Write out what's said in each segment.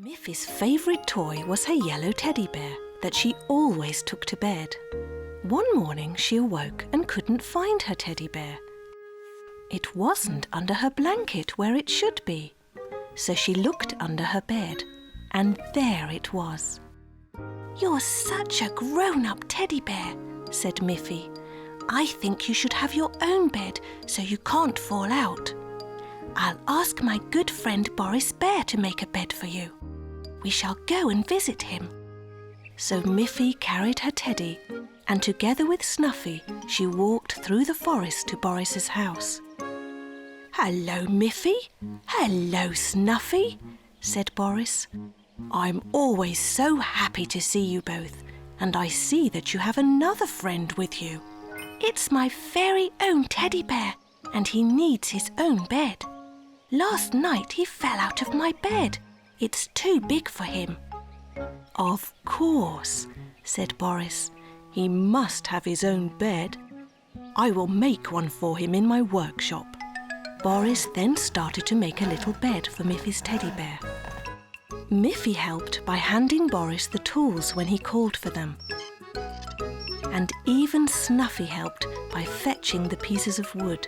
Miffy's favourite toy was her yellow teddy bear that she always took to bed. One morning she awoke and couldn't find her teddy bear. It wasn't under her blanket where it should be. So she looked under her bed, and there it was. "You're such a grown-up teddy bear," said Miffy. "I think you should have your own bed so you can't fall out. I'll ask my good friend Boris Bear to make a bed for you. We shall go and visit him." So Miffy carried her teddy, and together with Snuffy, she walked through the forest to Boris's house. "Hello, Miffy. Hello, Snuffy," said Boris. "I'm always so happy to see you both, and I see that you have another friend with you." "It's my very own teddy bear, and he needs his own bed. Last night he fell out of my bed. It's too big for him." "Of course," said Boris. "He must have his own bed. I will make one for him in my workshop." Boris then started to make a little bed for Miffy's teddy bear. Miffy helped by handing Boris the tools when he called for them. And even Snuffy helped by fetching the pieces of wood.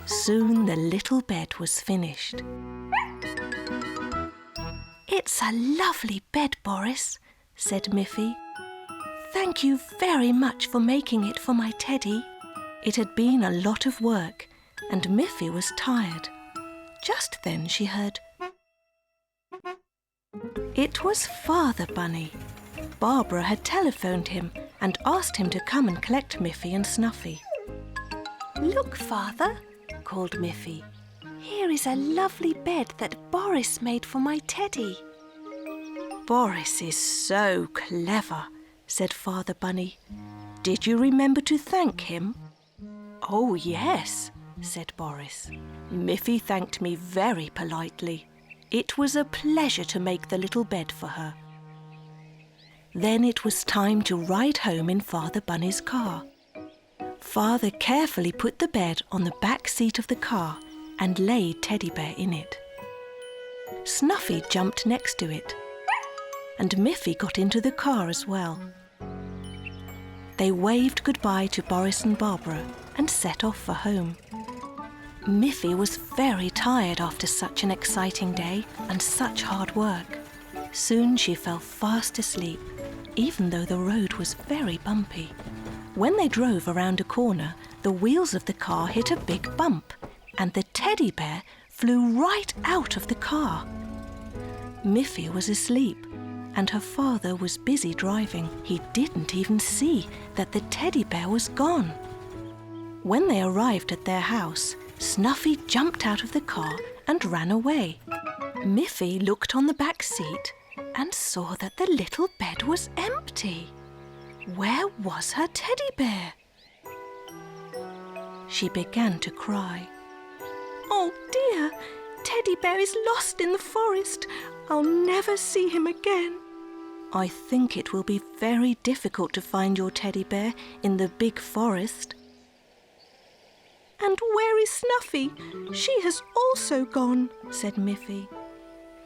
Soon the little bed was finished. "It's a lovely bed, Boris," said Miffy. "Thank you very much for making it for my teddy." It had been a lot of work, and Miffy was tired. Just then she heard... It was Father Bunny. Barbara had telephoned him and asked him to come and collect Miffy and Snuffy. "Look, Father," called Miffy. "Here is a lovely bed that Boris made for my teddy." "Boris is so clever," said Father Bunny. "Did you remember to thank him?" "Oh, yes," said Boris. "Miffy thanked me very politely. It was a pleasure to make the little bed for her." Then it was time to ride home in Father Bunny's car. Father carefully put the bed on the back seat of the car and laid Teddy Bear in it. Snuffy jumped next to it, and Miffy got into the car as well. They waved goodbye to Boris and Barbara and set off for home. Miffy was very tired after such an exciting day and such hard work. Soon she fell fast asleep, even though the road was very bumpy. When they drove around a corner, the wheels of the car hit a big bump, and the teddy bear flew right out of the car. Miffy was asleep, and her father was busy driving. He didn't even see that the teddy bear was gone. When they arrived at their house, Snuffy jumped out of the car and ran away. Miffy looked on the back seat and saw that the little bed was empty. Where was her teddy bear? She began to cry. "Oh dear, Teddy Bear is lost in the forest. I'll never see him again." "I think it will be very difficult to find your teddy bear in the big forest." "And where is Snuffy? She has also gone," said Miffy.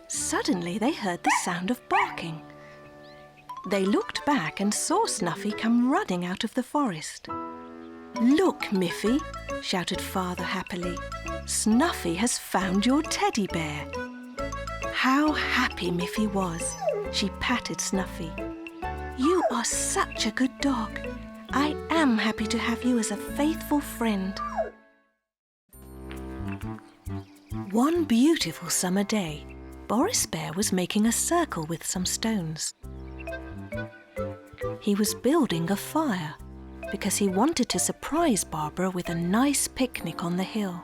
Suddenly they heard the sound of barking. They looked back and saw Snuffy come running out of the forest. "Look, Miffy," shouted Father happily. "Snuffy has found your teddy bear." How happy Miffy was. She patted Snuffy. "You are such a good dog. I am happy to have you as a faithful friend." One beautiful summer day, Boris Bear was making a circle with some stones. He was building a fire because he wanted to surprise Barbara with a nice picnic on the hill.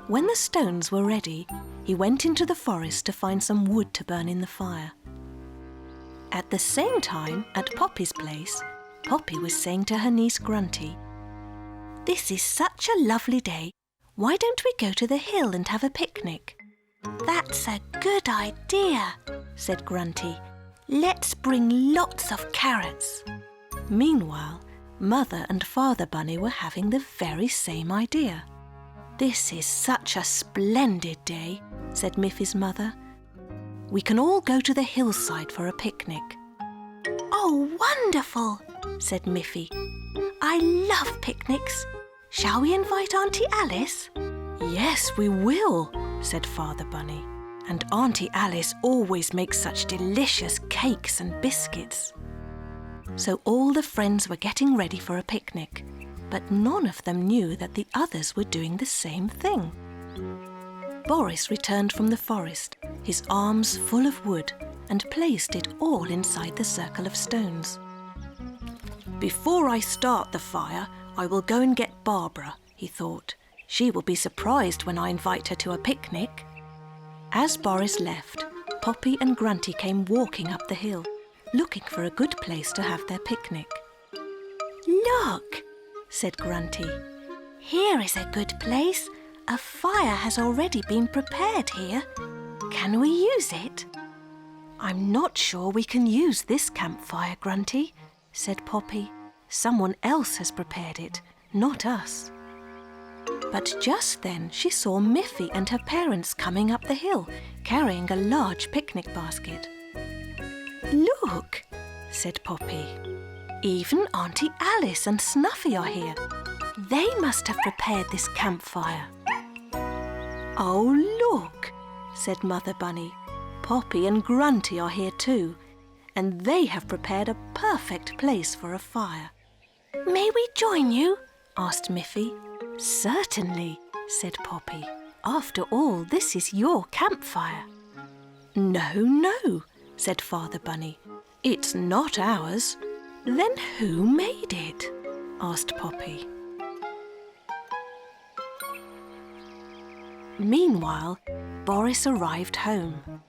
When the stones were ready, he went into the forest to find some wood to burn in the fire. At the same time, at Poppy's place, Poppy was saying to her niece Grunty, "This is such a lovely day. Why don't we go to the hill and have a picnic?" "That's a good idea," said Grunty. "Let's bring lots of carrots." Meanwhile, Mother and Father Bunny were having the very same idea. "This is such a splendid day," said Miffy's mother. We can all go to the hillside for a picnic." "Oh, wonderful," said Miffy. "I love picnics. Shall we invite Auntie Alice?" "Yes, we will," said Father Bunny. "And Auntie Alice always makes such delicious cakes and biscuits." So all the friends were getting ready for a picnic, but none of them knew that the others were doing the same thing. Boris returned from the forest, his arms full of wood, and placed it all inside the circle of stones. "Before I start the fire, I will go and get Barbara," he thought. "She will be surprised when I invite her to a picnic." As Boris left, Poppy and Grunty came walking up the hill, looking for a good place to have their picnic. "Look," said Grunty. "Here is a good place. A fire has already been prepared here. Can we use it?" "I'm not sure we can use this campfire, Grunty," said Poppy. "Someone else has prepared it, not us." But just then she saw Miffy and her parents coming up the hill, carrying a large picnic basket. "Look," said Poppy. "Even Auntie Alice and Snuffy are here. They must have prepared this campfire." "Oh, look," said Mother Bunny. "Poppy and Grunty are here too, and they have prepared a perfect place for a fire." "May we join you?" asked Miffy. "Certainly," said Poppy. "After all, this is your campfire." "No, no," said Father Bunny. "It's not ours." "Then who made it?" asked Poppy. Meanwhile, Boris arrived home.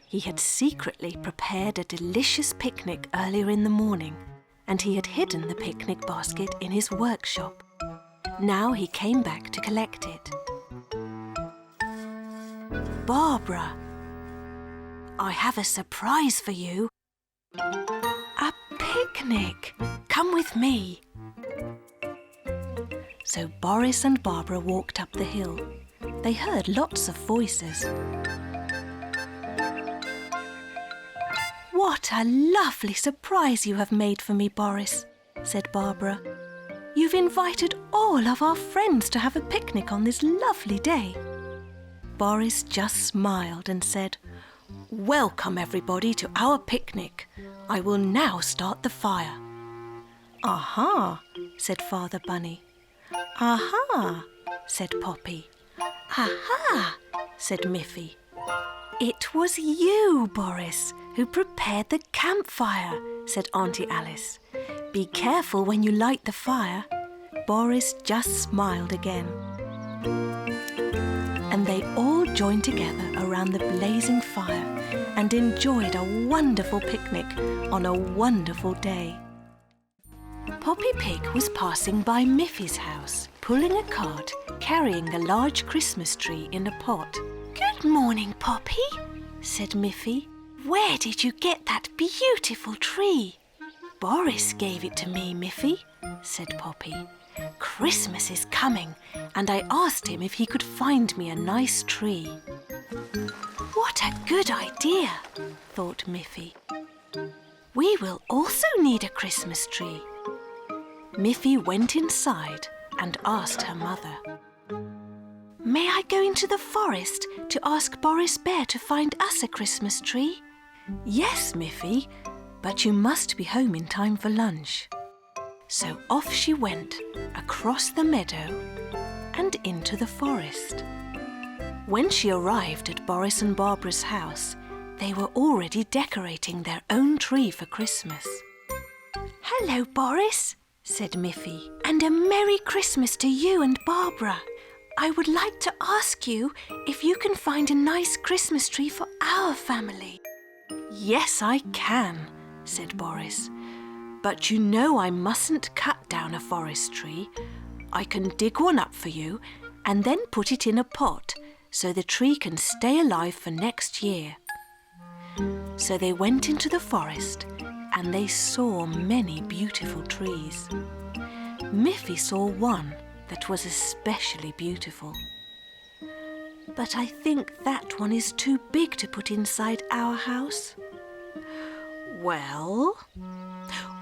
He had secretly prepared a delicious picnic earlier in the morning, and he had hidden the picnic basket in his workshop. Now he came back to collect it. "Barbara, I have a surprise for you." "A picnic! Come with me." So Boris and Barbara walked up the hill. They heard lots of voices. "What a lovely surprise you have made for me, Boris," said Barbara. "You've invited all of our friends to have a picnic on this lovely day." Boris just smiled and said, "Welcome everybody to our picnic. I will now start the fire." "Aha," said Father Bunny. "Aha," said Poppy. "Aha," said Miffy. "It was you, Boris, who prepared the campfire," said Auntie Alice. "Be careful when you light the fire." Boris just smiled again. And they all joined together around the blazing fire and enjoyed a wonderful picnic on a wonderful day. Poppy Pig was passing by Miffy's house, pulling a cart carrying a large Christmas tree in a pot. "Good morning, Poppy," said Miffy. "Where did you get that beautiful tree?" "Boris gave it to me, Miffy," said Poppy. "Christmas is coming, and I asked him if he could find me a nice tree." "What a good idea," thought Miffy. "We will also need a Christmas tree." Miffy went inside and asked her mother, "May I go into the forest to ask Boris Bear to find us a Christmas tree?" "Yes, Miffy, but you must be home in time for lunch." So off she went, across the meadow and into the forest. When she arrived at Boris and Barbara's house, they were already decorating their own tree for Christmas. "Hello, Boris," said Miffy, "and a Merry Christmas to you and Barbara. I would like to ask you if you can find a nice Christmas tree for our family." "Yes, I can," said Boris. "But you know I mustn't cut down a forest tree. I can dig one up for you and then put it in a pot so the tree can stay alive for next year." So they went into the forest and they saw many beautiful trees. Miffy saw one that was especially beautiful. But I think that one is too big to put inside our house. Well,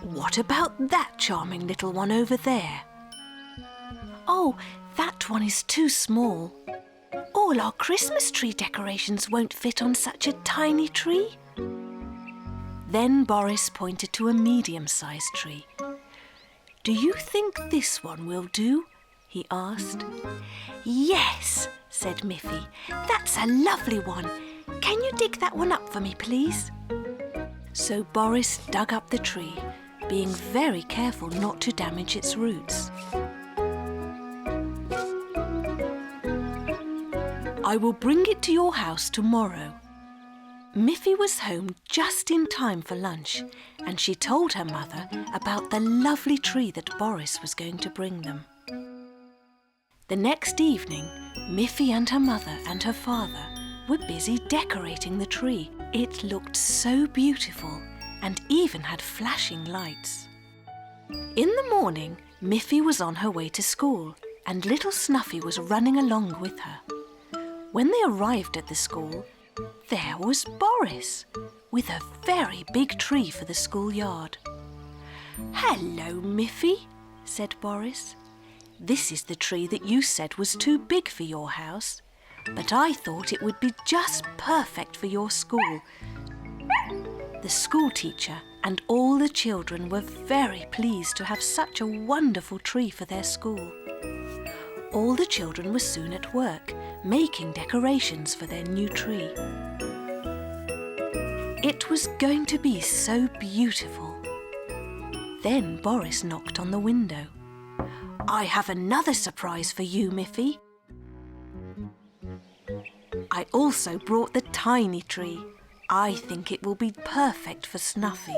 what about that charming little one over there? Oh, that one is too small. All our Christmas tree decorations won't fit on such a tiny tree. Then Boris pointed to a medium-sized tree. Do you think this one will do? He asked. Yes, said Miffy. That's a lovely one. Can you dig that one up for me, please? So Boris dug up the tree, being very careful not to damage its roots. I will bring it to your house tomorrow. Miffy was home just in time for lunch, and she told her mother about the lovely tree that Boris was going to bring them. The next evening, Miffy and her mother and her father were busy decorating the tree. It looked so beautiful and even had flashing lights. In the morning, Miffy was on her way to school and little Snuffy was running along with her. When they arrived at the school, there was Boris with a very big tree for the schoolyard. Hello, Miffy, said Boris. This is the tree that you said was too big for your house, but I thought it would be just perfect for your school. The school teacher and all the children were very pleased to have such a wonderful tree for their school. All the children were soon at work, making decorations for their new tree. It was going to be so beautiful. Then Boris knocked on the window. I have another surprise for you, Miffy. I also brought the tiny tree. I think it will be perfect for Snuffy.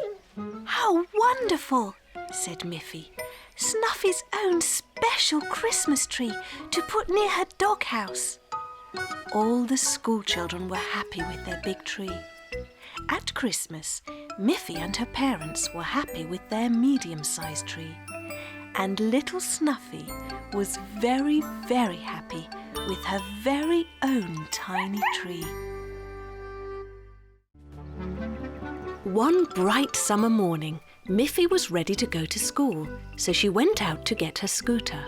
How wonderful, said Miffy. Snuffy's own special Christmas tree to put near her doghouse. All the school children were happy with their big tree. At Christmas, Miffy and her parents were happy with their medium-sized tree. And little Snuffy was very, very happy with her very own tiny tree. One bright summer morning, Miffy was ready to go to school, so she went out to get her scooter.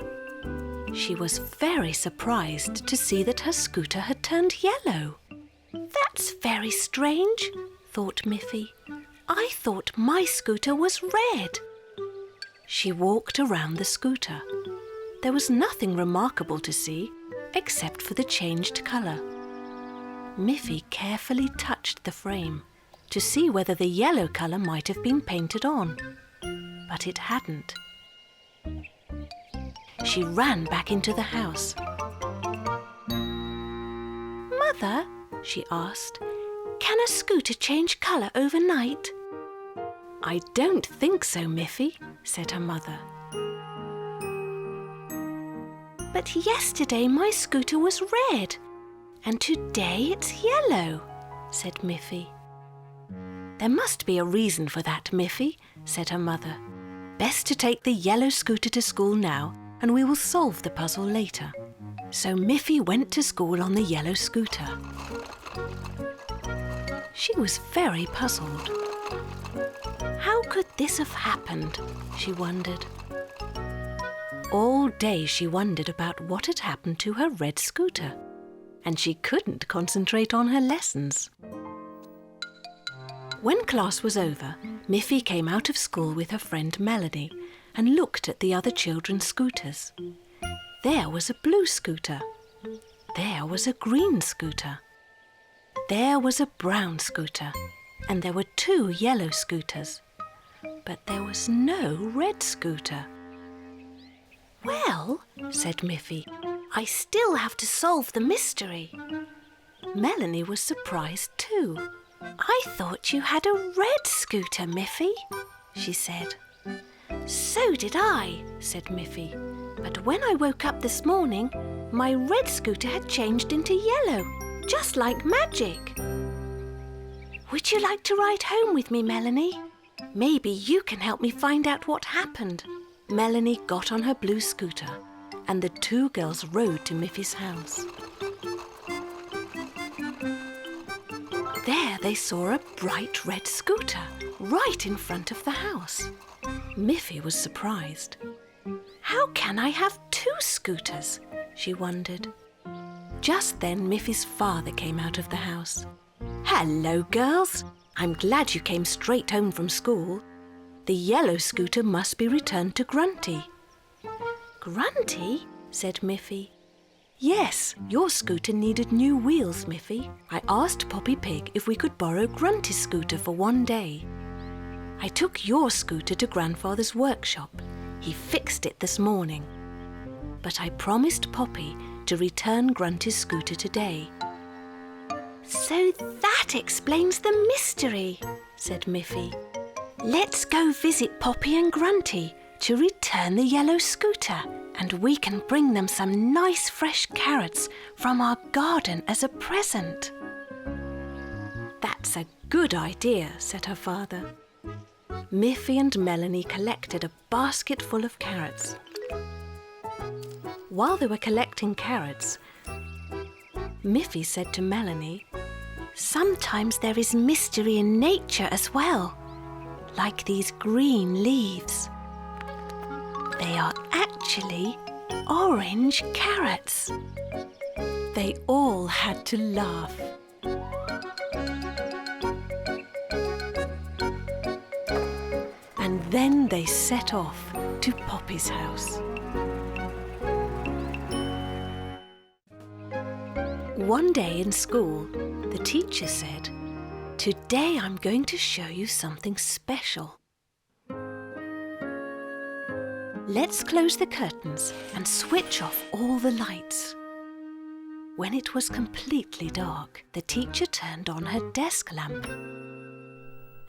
She was very surprised to see that her scooter had turned yellow. That's very strange, thought Miffy. I thought my scooter was red. She walked around the scooter. There was nothing remarkable to see, except for the changed colour. Miffy carefully touched the frame to see whether the yellow colour might have been painted on, but it hadn't. She ran back into the house. Mother, she asked, can a scooter change colour overnight? I don't think so, Miffy, said her mother. But yesterday my scooter was red, and today it's yellow, said Miffy. There must be a reason for that, Miffy, said her mother. Best to take the yellow scooter to school now, and we will solve the puzzle later. So Miffy went to school on the yellow scooter. She was very puzzled. How could this have happened? She wondered. All day she wondered about what had happened to her red scooter, and she couldn't concentrate on her lessons. When class was over, Miffy came out of school with her friend Melanie and looked at the other children's scooters. There was a blue scooter. There was a green scooter. There was a brown scooter, and there were 2 yellow scooters. But there was no red scooter. Well, said Miffy, I still have to solve the mystery. Melanie was surprised too. I thought you had a red scooter, Miffy, she said. So did I, said Miffy. But when I woke up this morning, my red scooter had changed into yellow, just like magic. Would you like to ride home with me, Melanie? Maybe you can help me find out what happened. Melanie got on her blue scooter, and the 2 girls rode to Miffy's house. there they saw a bright red scooter right in front of the house. Miffy was surprised. How can I have 2 scooters? She wondered. Just then Miffy's father came out of the house. Hello, girls. I'm glad you came straight home from school. The yellow scooter must be returned to Grunty. Grunty? Said Miffy. Yes, your scooter needed new wheels, Miffy. I asked Poppy Pig if we could borrow Grunty's scooter for one day. I took your scooter to Grandfather's workshop. He fixed it this morning. But I promised Poppy to return Grunty's scooter today. So that explains the mystery, said Miffy. Let's go visit Poppy and Grunty to return the yellow scooter, and we can bring them some nice fresh carrots from our garden as a present. That's a good idea, said her father. Miffy and Melanie collected a basket full of carrots. While they were collecting carrots, Miffy said to Melanie, sometimes there is mystery in nature as well, like these green leaves. They are actually orange carrots. They all had to laugh. And then they set off to Poppy's house. One day in school, the teacher said, "Today I'm going to show you something special. Let's close the curtains and switch off all the lights." When it was completely dark, the teacher turned on her desk lamp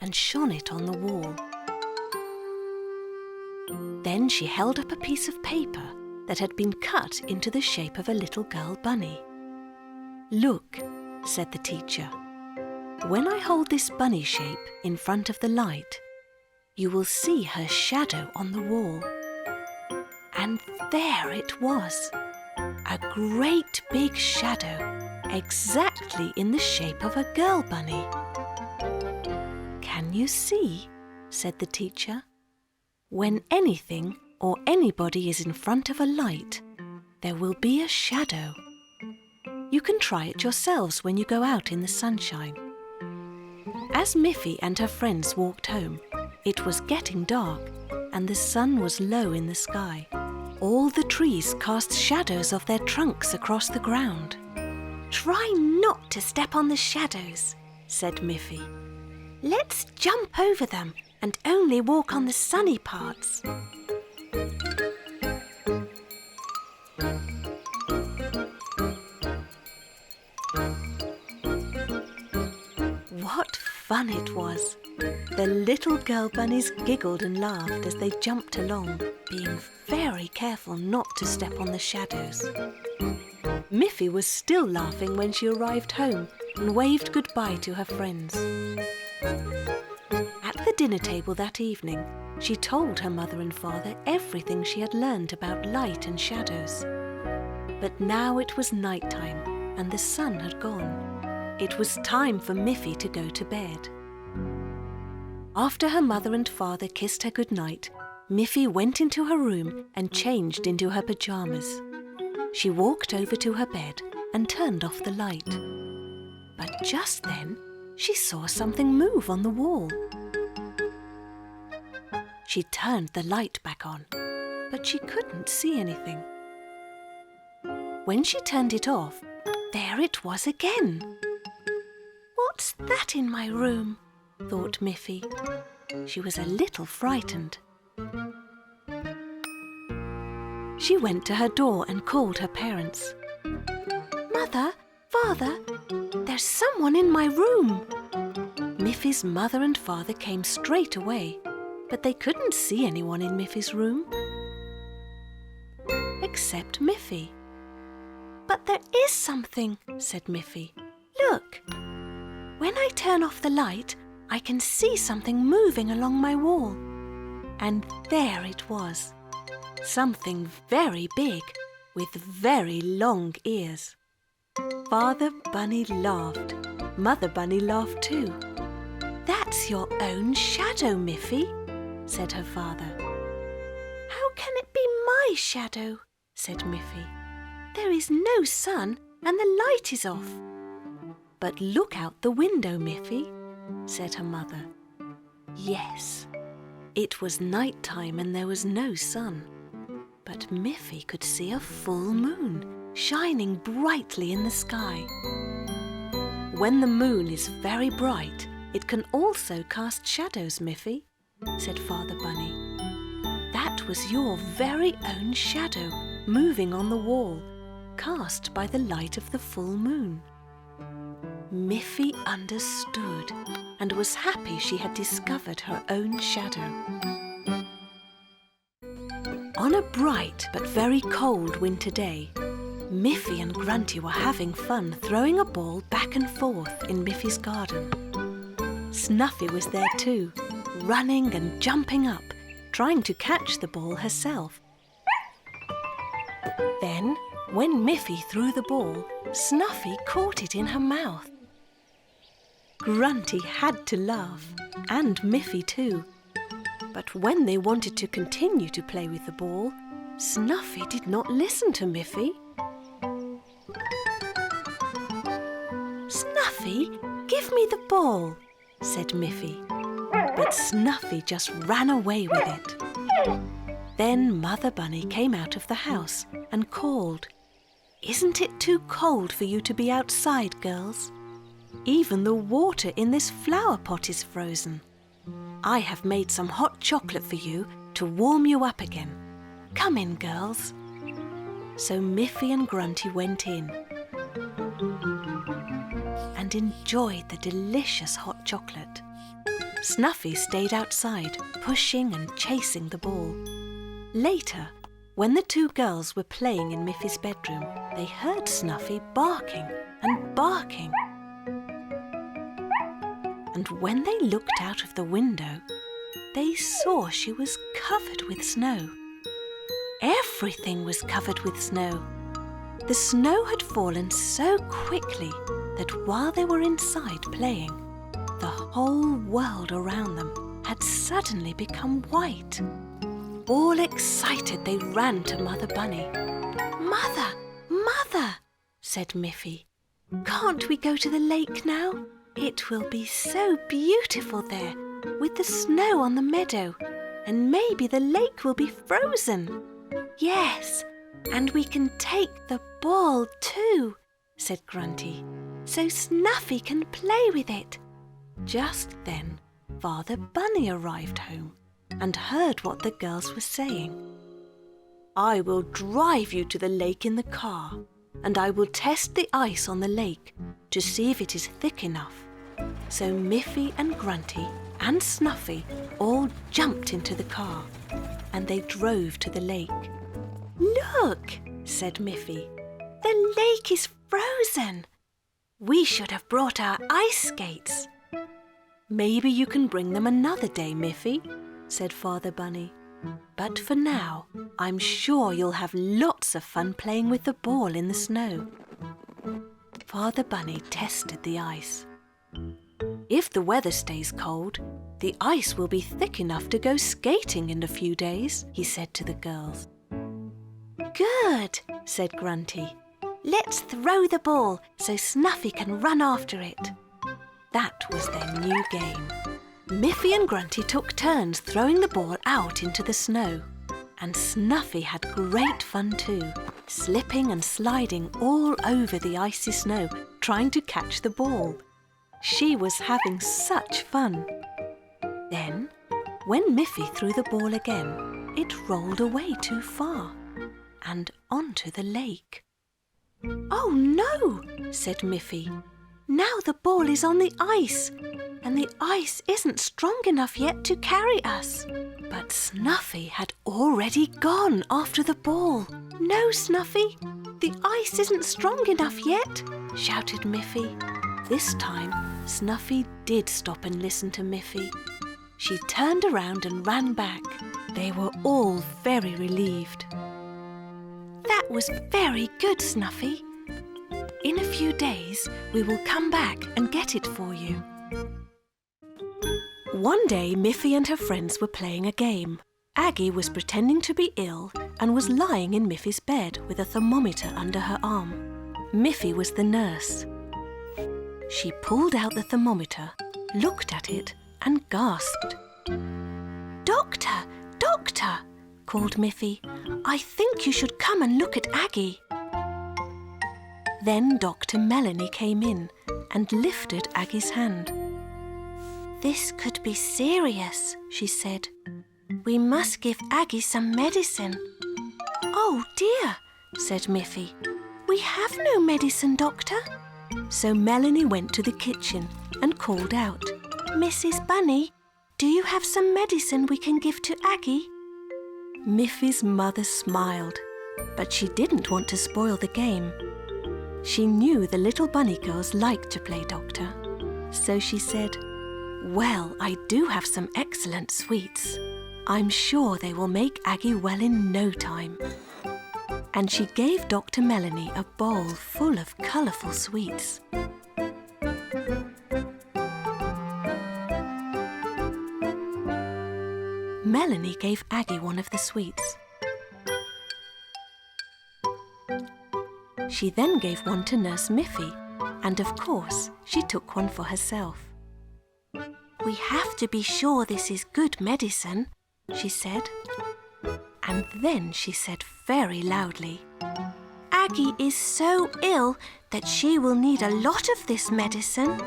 and shone it on the wall. Then she held up a piece of paper that had been cut into the shape of a little girl bunny. "Look," said the teacher. "When I hold this bunny shape in front of the light, you will see her shadow on the wall." And there it was, a great big shadow, exactly in the shape of a girl bunny. "Can you see?" said the teacher. "When anything or anybody is in front of a light, there will be a shadow. You can try it yourselves when you go out in the sunshine." As Miffy and her friends walked home, it was getting dark and the sun was low in the sky. All the trees cast shadows of their trunks across the ground. "Try not to step on the shadows," said Miffy. "Let's jump over them and only walk on the sunny parts." What fun it was! The little girl bunnies giggled and laughed as they jumped along, being very careful not to step on the shadows. Miffy was still laughing when she arrived home and waved goodbye to her friends. At the dinner table that evening, she told her mother and father everything she had learned about light and shadows. But now it was night time and the sun had gone. It was time for Miffy to go to bed. After her mother and father kissed her goodnight, Miffy went into her room and changed into her pyjamas. She walked over to her bed and turned off the light. But just then, she saw something move on the wall. She turned the light back on, but she couldn't see anything. When she turned it off, there it was again. "What's that in my room?" thought Miffy. She was a little frightened. She went to her door and called her parents. "Mother, Father, there's someone in my room." Miffy's mother and father came straight away, but they couldn't see anyone in Miffy's room. Except Miffy. "But there is something," said Miffy. "Look. When I turn off the light, I can see something moving along my wall." And there it was. Something very big with very long ears. Father Bunny laughed. Mother Bunny laughed too. "That's your own shadow, Miffy," said her father. "How can it be my shadow?" said Miffy. "There is no sun and the light is off." "But look out the window, Miffy," said her mother. Yes, it was night time and there was no sun, but Miffy could see a full moon shining brightly in the sky. "When the moon is very bright, it can also cast shadows, Miffy," said Father Bunny. "That was your very own shadow moving on the wall, cast by the light of the full moon." Miffy understood and was happy she had discovered her own shadow. On a bright but very cold winter day, Miffy and Grunty were having fun throwing a ball back and forth in Miffy's garden. Snuffy was there too, running and jumping up, trying to catch the ball herself. Then, when Miffy threw the ball, Snuffy caught it in her mouth. Grunty had to laugh, and Miffy too. But when they wanted to continue to play with the ball, Snuffy did not listen to Miffy. "Snuffy, give me the ball," said Miffy. But Snuffy just ran away with it. Then Mother Bunny came out of the house and called, "Isn't it too cold for you to be outside, girls? Even the water in this flower pot is frozen. I have made some hot chocolate for you to warm you up again. Come in, girls." So Miffy and Grunty went in and enjoyed the delicious hot chocolate. Snuffy stayed outside, pushing and chasing the ball. Later, when the two girls were playing in Miffy's bedroom, they heard Snuffy barking and barking. And when they looked out of the window, they saw she was covered with snow. Everything was covered with snow. The snow had fallen so quickly that while they were inside playing, the whole world around them had suddenly become white. All excited, they ran to Mother Bunny. "Mother, Mother," said Miffy, "can't we go to the lake now? It will be so beautiful there, with the snow on the meadow, and maybe the lake will be frozen." "Yes, and we can take the ball too," said Grunty, "so Snuffy can play with it." Just then, Father Bunny arrived home and heard what the girls were saying. "I will drive you to the lake in the car, and I will test the ice on the lake to see if it is thick enough." So Miffy and Grunty and Snuffy all jumped into the car, and they drove to the lake. "Look," said Miffy, "the lake is frozen. We should have brought our ice skates." "Maybe you can bring them another day, Miffy," said Father Bunny. "But for now, I'm sure you'll have lots of fun playing with the ball in the snow." Father Bunny tested the ice. "If the weather stays cold, the ice will be thick enough to go skating in a few days," he said to the girls. "Good," said Grunty. "Let's throw the ball so Snuffy can run after it." That was their new game. Miffy and Grunty took turns throwing the ball out into the snow. And Snuffy had great fun too, slipping and sliding all over the icy snow, trying to catch the ball. She was having such fun. Then, when Miffy threw the ball again, it rolled away too far and onto the lake. "Oh no," said Miffy. "Now the ball is on the ice, and the ice isn't strong enough yet to carry us." But Snuffy had already gone after the ball. "No, Snuffy, the ice isn't strong enough yet," shouted Miffy. This time, Snuffy did stop and listen to Miffy. She turned around and ran back. They were all very relieved. "That was very good, Snuffy." In a few days, we will come back and get it for you. One day, Miffy and her friends were playing a game. Aggie was pretending to be ill and was lying in Miffy's bed with a thermometer under her arm. Miffy was the nurse. She pulled out the thermometer, looked at it and gasped. "Doctor, doctor," called Miffy. "I think you should come and look at Aggie." Then Dr. Melanie came in and lifted Aggie's hand. "This could be serious," she said. "We must give Aggie some medicine." "Oh dear," said Miffy. "We have no medicine, doctor." So Melanie went to the kitchen and called out, "Mrs. Bunny, do you have some medicine we can give to Aggie?" Miffy's mother smiled, but she didn't want to spoil the game. She knew the little bunny girls liked to play doctor. So she said, "Well, I do have some excellent sweets. I'm sure they will make Aggie well in no time." And she gave Dr. Melanie a bowl full of colourful sweets. Melanie gave Aggie one of the sweets. She then gave one to Nurse Miffy, and of course, she took one for herself. "We have to be sure this is good medicine," she said. And then she said very loudly, "Aggie is so ill that she will need a lot of this medicine."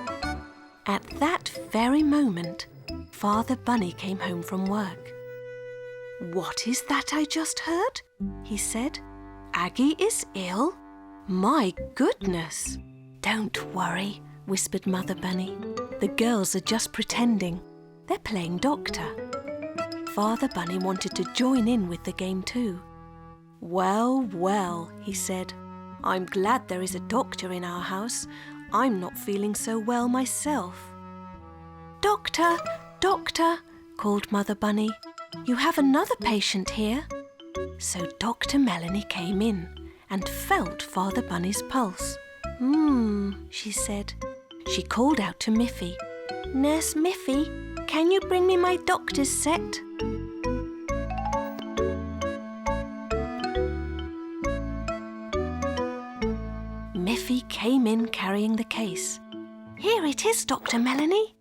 At that very moment, Father Bunny came home from work. "What is that I just heard?" he said. "Aggie is ill? My goodness!" "Don't worry," whispered Mother Bunny. "The girls are just pretending. They're playing doctor." Father Bunny wanted to join in with the game too. "Well, well," he said. "I'm glad there is a doctor in our house. I'm not feeling so well myself." "Doctor, doctor," called Mother Bunny. "You have another patient here." So Dr. Melanie came in and felt Father Bunny's pulse. She said. She called out to Miffy. "Nurse Miffy, can you bring me my doctor's set?" Miffy came in carrying the case. "Here it is, Dr. Melanie."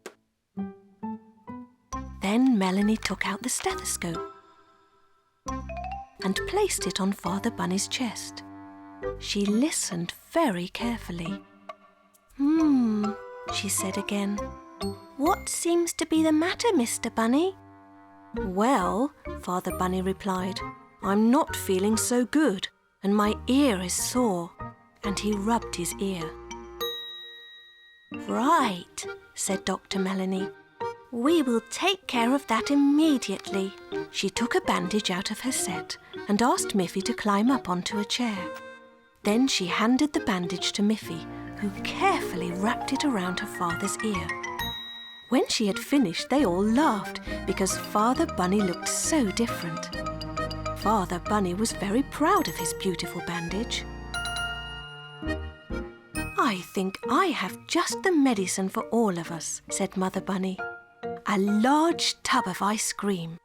Then Melanie took out the stethoscope and placed it on Father Bunny's chest. She listened very carefully. She said again. "What seems to be the matter, Mr. Bunny?" "Well," Father Bunny replied, "I'm not feeling so good and my ear is sore." And he rubbed his ear. "Right," said Dr. Melanie. "We will take care of that immediately." She took a bandage out of her set and asked Miffy to climb up onto a chair. Then she handed the bandage to Miffy, who carefully wrapped it around her father's ear. When she had finished, they all laughed because Father Bunny looked so different. Father Bunny was very proud of his beautiful bandage. "I think I have just the medicine for all of us," said Mother Bunny. "A large tub of ice cream."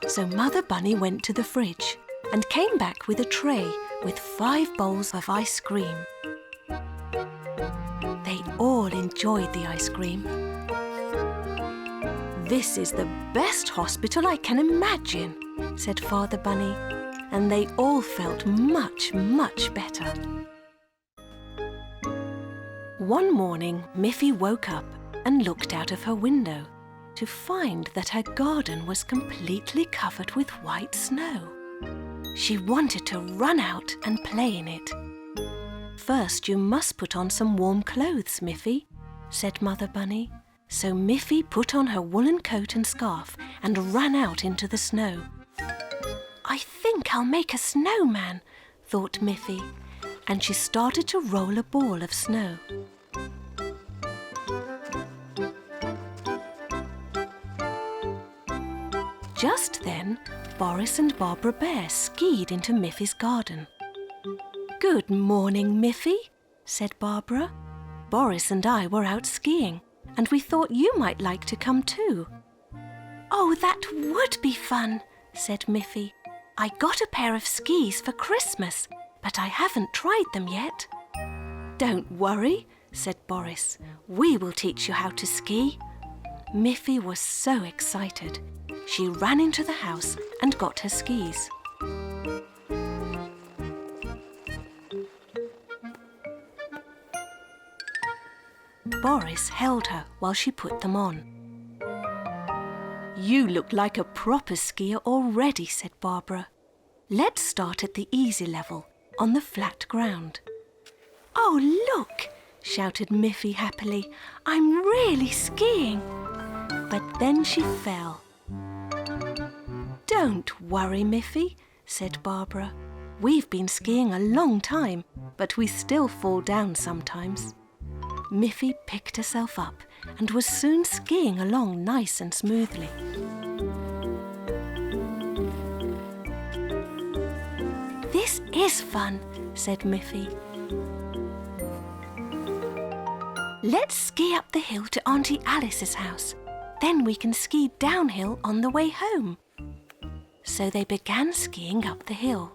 So Mother Bunny went to the fridge and came back with a tray with 5 bowls of ice cream. They all enjoyed the ice cream. "This is the best hospital I can imagine," said Father Bunny, and they all felt much, much better. One morning, Miffy woke up and looked out of her window to find that her garden was completely covered with white snow. She wanted to run out and play in it. "First, you must put on some warm clothes, Miffy," said Mother Bunny. So Miffy put on her woolen coat and scarf and ran out into the snow. "I think I'll make a snowman," thought Miffy, and she started to roll a ball of snow. Just then, Boris and Barbara Bear skied into Miffy's garden. "Good morning, Miffy," said Barbara. "Boris and I were out skiing, and we thought you might like to come too." "Oh, that would be fun," said Miffy. "I got a pair of skis for Christmas, but I haven't tried them yet." "Don't worry," said Boris. "We will teach you how to ski." Miffy was so excited. She ran into the house and got her skis. Boris held her while she put them on. "You look like a proper skier already," said Barbara. "Let's start at the easy level, on the flat ground." "Oh, look!" shouted Miffy happily. "I'm really skiing." But then she fell. "Don't worry, Miffy," said Barbara. "We've been skiing a long time, but we still fall down sometimes." Miffy picked herself up and was soon skiing along nice and smoothly. "This is fun," said Miffy. "Let's ski up the hill to Auntie Alice's house. Then we can ski downhill on the way home." So they began skiing up the hill,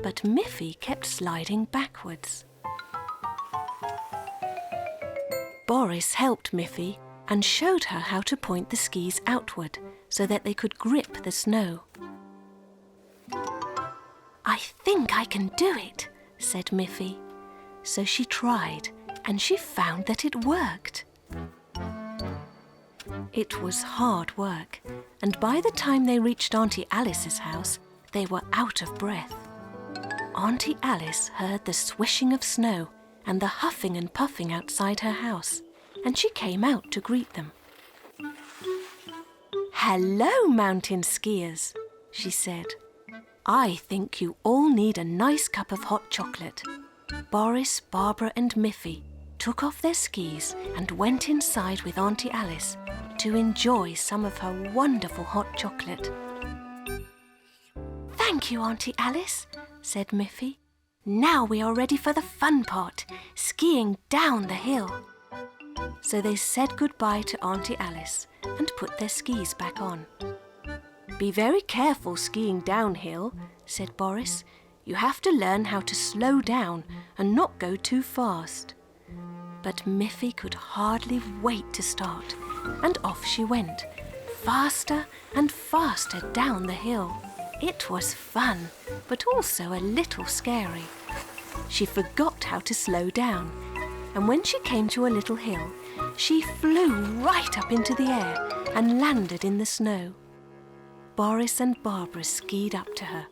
but Miffy kept sliding backwards. Boris helped Miffy and showed her how to point the skis outward so that they could grip the snow. "I think I can do it," said Miffy. So she tried, and she found that it worked. It was hard work, and by the time they reached Auntie Alice's house, they were out of breath. Auntie Alice heard the swishing of snow and the huffing and puffing outside her house, and she came out to greet them. "Hello, mountain skiers," she said. "I think you all need a nice cup of hot chocolate." Boris, Barbara and Miffy took off their skis and went inside with Auntie Alice to enjoy some of her wonderful hot chocolate. "Thank you, Auntie Alice," said Miffy. "Now we are ready for the fun part, skiing down the hill." So they said goodbye to Auntie Alice and put their skis back on. "Be very careful skiing downhill," said Boris. "You have to learn how to slow down and not go too fast." But Miffy could hardly wait to start, and off she went, faster and faster down the hill. It was fun, but also a little scary. She forgot how to slow down, and when she came to a little hill, she flew right up into the air and landed in the snow. Boris and Barbara skied up to her.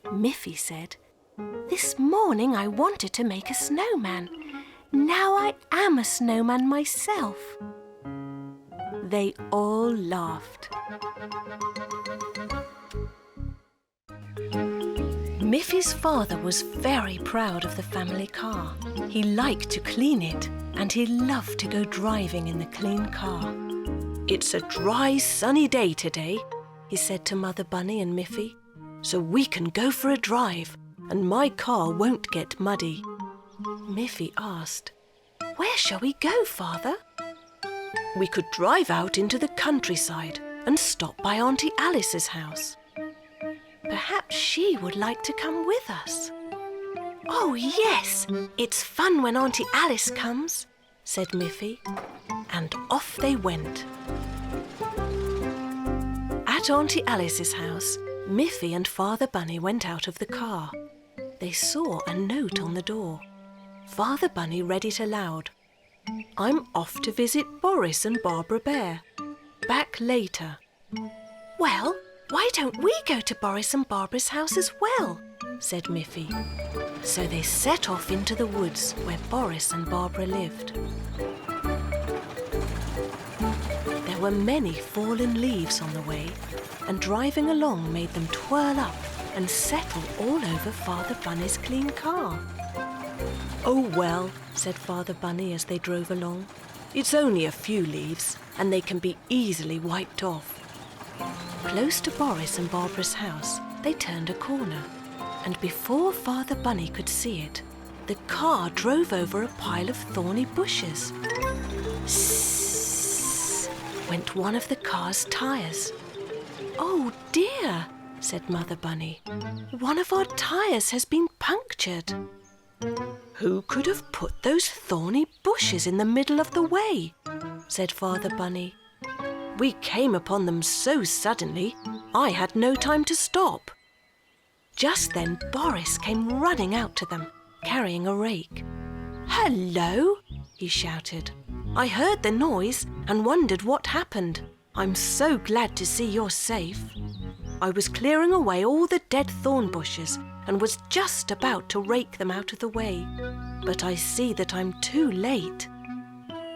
Miffy said, "This morning I wanted to make a snowman. Now I am a snowman myself." They all laughed. Miffy's father was very proud of the family car. He liked to clean it, and he loved to go driving in the clean car. "It's a dry, sunny day today," he said to Mother Bunny and Miffy, "so we can go for a drive, and my car won't get muddy." Miffy asked, "Where shall we go, Father?" "We could drive out into the countryside and stop by Auntie Alice's house. Perhaps she would like to come with us." "Oh, yes! It's fun when Auntie Alice comes," said Miffy, and off they went. At Auntie Alice's house, Miffy and Father Bunny went out of the car. They saw a note on the door. Father Bunny read it aloud. "I'm off to visit Boris and Barbara Bear. Back later." "Well, why don't we go to Boris and Barbara's house as well?" said Miffy. So they set off into the woods where Boris and Barbara lived. There were many fallen leaves on the way, and driving along made them twirl up and settle all over Father Bunny's clean car. "Oh well," said Father Bunny as they drove along. "It's only a few leaves, and they can be easily wiped off." Close to Boris and Barbara's house, they turned a corner, and before Father Bunny could see it, the car drove over a pile of thorny bushes. Sss, went one of the car's tyres. "Oh dear," said Mother Bunny. "One of our tyres has been punctured." "Who could have put those thorny bushes in the middle of the way?" said Father Bunny. "We came upon them so suddenly, I had no time to stop." Just then Boris came running out to them, carrying a rake. "Hello!" he shouted. "I heard the noise and wondered what happened. I'm so glad to see you're safe. I was clearing away all the dead thorn bushes and was just about to rake them out of the way, but I see that I'm too late."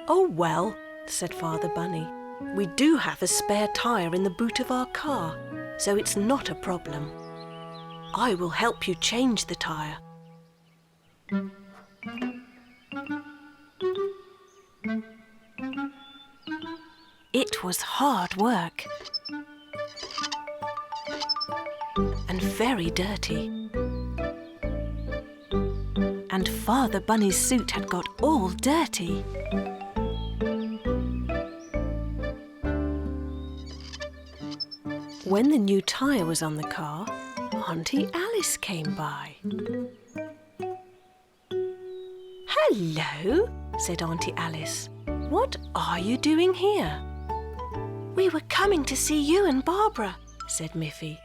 "Oh well," said Father Bunny. "We do have a spare tyre in the boot of our car, so it's not a problem. I will help you change the tyre." It was hard work and very dirty. And Father Bunny's suit had got all dirty. When the new tyre was on the car, Auntie Alice came by. "Hello," said Auntie Alice. "What are you doing here?" "We were coming to see you and Barbara," said Miffy.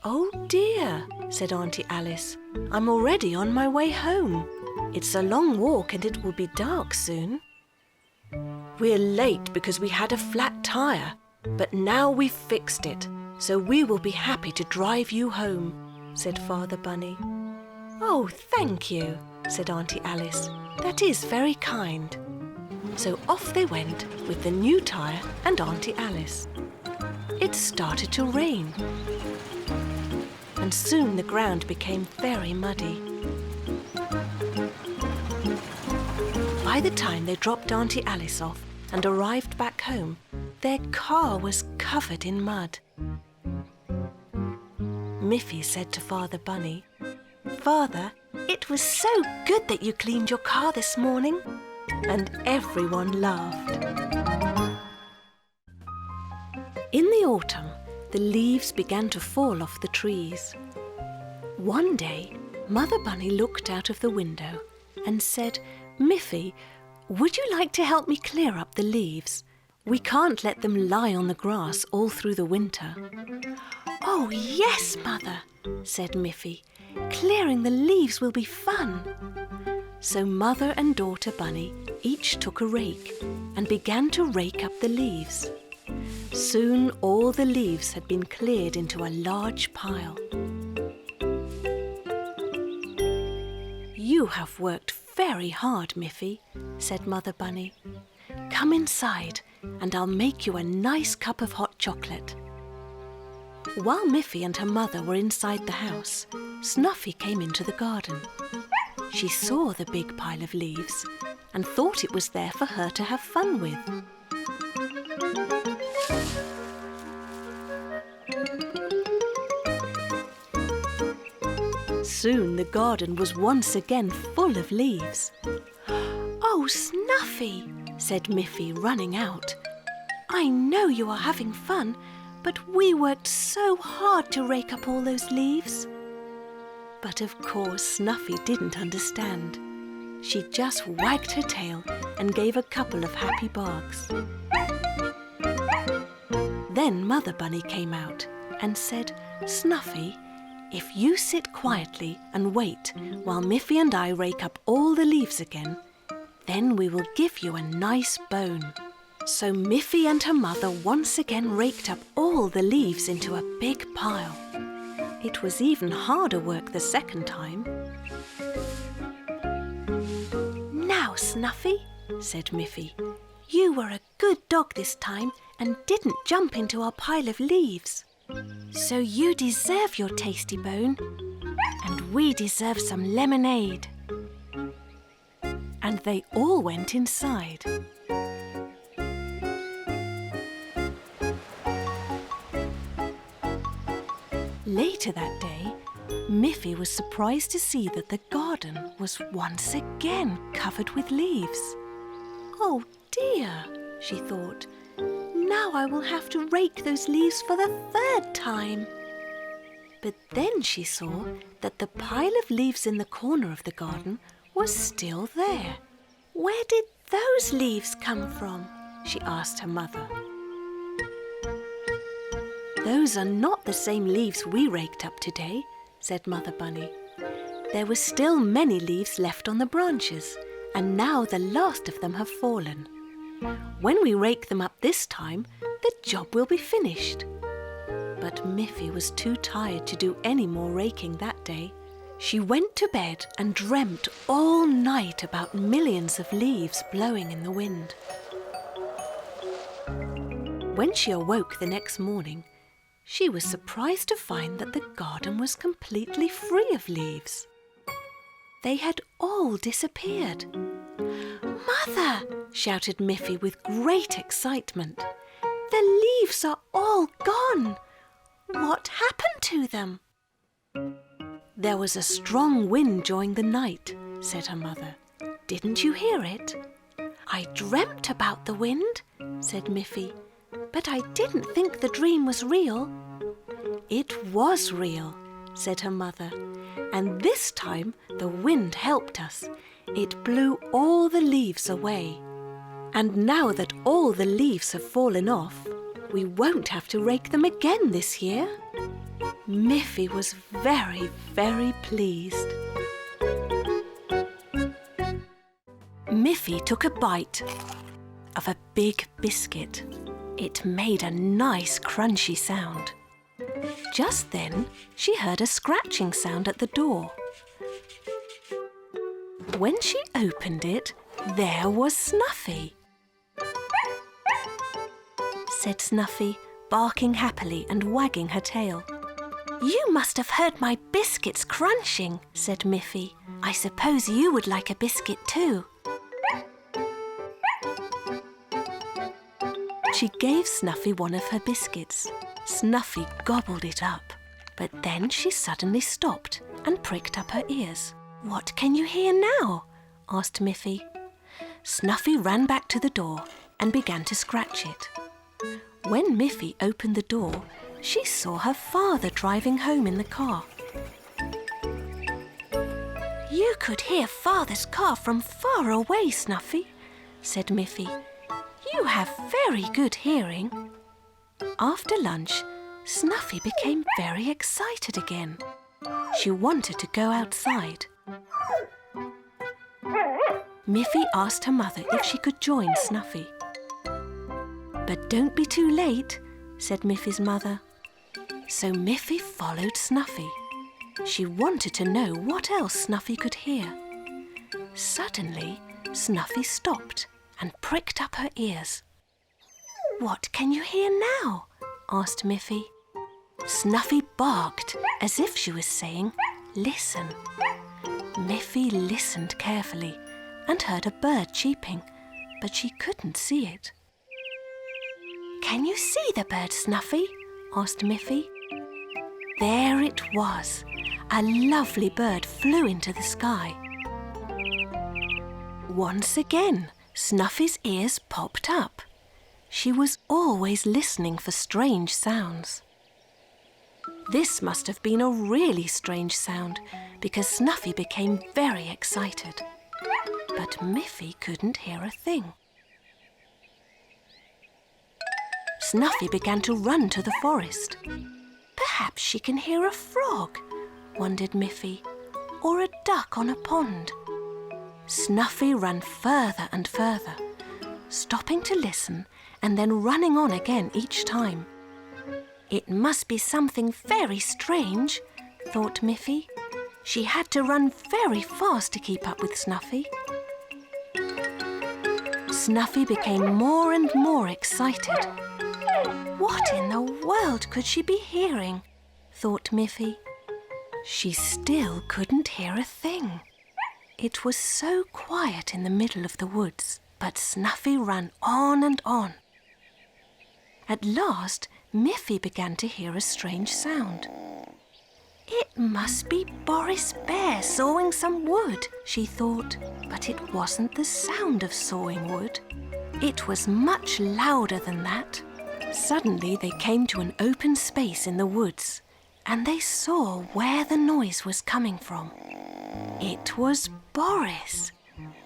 "Oh dear," said Auntie Alice. "I'm already on my way home. It's a long walk and it will be dark soon." "We're late because we had a flat tyre, but now we've fixed it, so we will be happy to drive you home," said Father Bunny. "Oh, thank you," said Auntie Alice. "That is very kind." So off they went with the new tyre and Auntie Alice. It started to rain, and soon the ground became very muddy. By the time they dropped Auntie Alice off and arrived back home, their car was covered in mud. Miffy said to Father Bunny, "Father, it was so good that you cleaned your car this morning." And everyone laughed. In the autumn, the leaves began to fall off the trees. One day, Mother Bunny looked out of the window and said, "Miffy, would you like to help me clear up the leaves? We can't let them lie on the grass all through the winter." "Oh, yes, Mother," said Miffy. "Clearing the leaves will be fun." So Mother and Daughter Bunny each took a rake and began to rake up the leaves. Soon all the leaves had been cleared into a large pile. "You have worked very hard, Miffy," said Mother Bunny. "Come inside and I'll make you a nice cup of hot chocolate." While Miffy and her mother were inside the house, Snuffy came into the garden. She saw the big pile of leaves and thought it was there for her to have fun with. Soon the garden was once again full of leaves. "Oh, Snuffy," said Miffy, running out. "I know you are having fun, but we worked so hard to rake up all those leaves." But of course Snuffy didn't understand. She just wagged her tail and gave a couple of happy barks. Then Mother Bunny came out and said, "Snuffy, if you sit quietly and wait while Miffy and I rake up all the leaves again, then we will give you a nice bone." So Miffy and her mother once again raked up all the leaves into a big pile. It was even harder work the second time. "Now, Snuffy," said Miffy, "you were a good dog this time and didn't jump into our pile of leaves. So you deserve your tasty bone, and we deserve some lemonade." And they all went inside. Later that day, Miffy was surprised to see that the garden was once again covered with leaves. "Oh dear," she thought. "Now I will have to rake those leaves for the third time." But then she saw that the pile of leaves in the corner of the garden was still there. "Where did those leaves come from?" she asked her mother. "Those are not the same leaves we raked up today," said Mother Bunny. "There were still many leaves left on the branches, and now the last of them have fallen. When we rake them up this time, the job will be finished." But Miffy was too tired to do any more raking that day. She went to bed and dreamt all night about millions of leaves blowing in the wind. When she awoke the next morning, she was surprised to find that the garden was completely free of leaves. They had all disappeared. "Mother!" shouted Miffy with great excitement. "The leaves are all gone! What happened to them?" "There was a strong wind during the night," said her mother. "Didn't you hear it?" "I dreamt about the wind," said Miffy, "but I didn't think the dream was real." "It was real," said her mother, "and this time the wind helped us. It blew all the leaves away. And now that all the leaves have fallen off, we won't have to rake them again this year." Miffy was very, very pleased. Miffy took a bite of a big biscuit. It made a nice crunchy sound. Just then, she heard a scratching sound at the door. When she opened it, there was Snuffy. Said Snuffy, barking happily and wagging her tail. "You must have heard my biscuits crunching," said Miffy. "I suppose you would like a biscuit too." She gave Snuffy one of her biscuits. Snuffy gobbled it up, but then she suddenly stopped and pricked up her ears. "What can you hear now?" asked Miffy. Snuffy ran back to the door and began to scratch it. When Miffy opened the door, she saw her father driving home in the car. "You could hear Father's car from far away, Snuffy," said Miffy. "You have very good hearing." After lunch, Snuffy became very excited again. She wanted to go outside. Miffy asked her mother if she could join Snuffy. "But don't be too late," said Miffy's mother. So Miffy followed Snuffy. She wanted to know what else Snuffy could hear. Suddenly, Snuffy stopped and pricked up her ears. "What can you hear now?" asked Miffy. Snuffy barked as if she was saying, "Listen." Miffy listened carefully and heard a bird cheeping, but she couldn't see it. "Can you see the bird, Snuffy?" asked Miffy. There it was. A lovely bird flew into the sky. Once again, Snuffy's ears popped up. She was always listening for strange sounds. This must have been a really strange sound because Snuffy became very excited. But Miffy couldn't hear a thing. Snuffy began to run to the forest. "Perhaps she can hear a frog," wondered Miffy, "or a duck on a pond." Snuffy ran further and further, stopping to listen and then running on again each time. It must be something very strange, thought Miffy. She had to run very fast to keep up with Snuffy. Snuffy became more and more excited. What in the world could she be hearing? Thought Miffy. She still couldn't hear a thing. It was so quiet in the middle of the woods, but Snuffy ran on and on. At last, Miffy began to hear a strange sound. It must be Boris Bear sawing some wood, she thought. But it wasn't the sound of sawing wood. It was much louder than that. Suddenly they came to an open space in the woods, and they saw where the noise was coming from. It was Boris.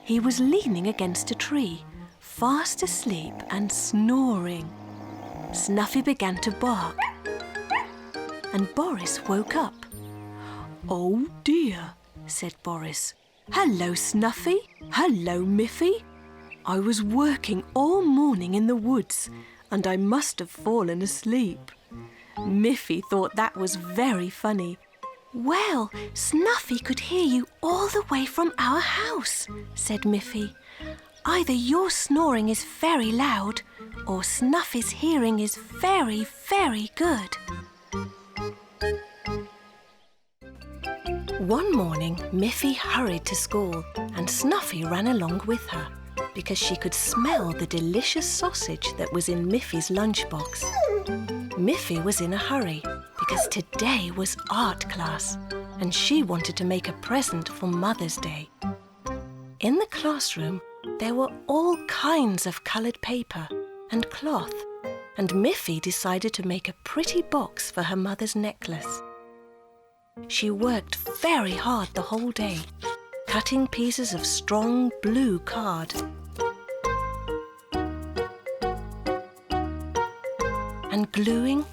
He was leaning against a tree, fast asleep and snoring. Snuffy began to bark, and Boris woke up. "Oh dear," said Boris. "Hello, Snuffy. Hello, Miffy. I was working all morning in the woods, and I must have fallen asleep." Miffy thought that was very funny. "Well, Snuffy could hear you all the way from our house," said Miffy. "Either your snoring is very loud, or Snuffy's hearing is very, very good." One morning, Miffy hurried to school, and Snuffy ran along with her, because she could smell the delicious sausage that was in Miffy's lunchbox. Miffy was in a hurry, because today was art class, and she wanted to make a present for Mother's Day. In the classroom, there were all kinds of coloured paper and cloth, and Miffy decided to make a pretty box for her mother's necklace. She worked very hard the whole day, cutting pieces of strong blue card and gluing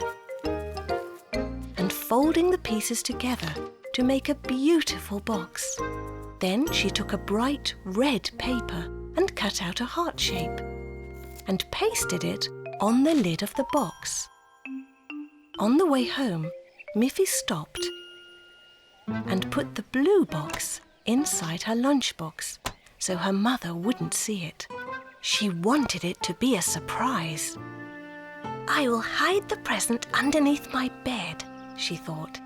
and folding the pieces together to make a beautiful box. Then she took a bright red paper and cut out a heart shape and pasted it on the lid of the box. On the way home, Miffy stopped and put the blue box inside her lunchbox so her mother wouldn't see it. She wanted it to be a surprise. "I will hide the present underneath my bed," she thought,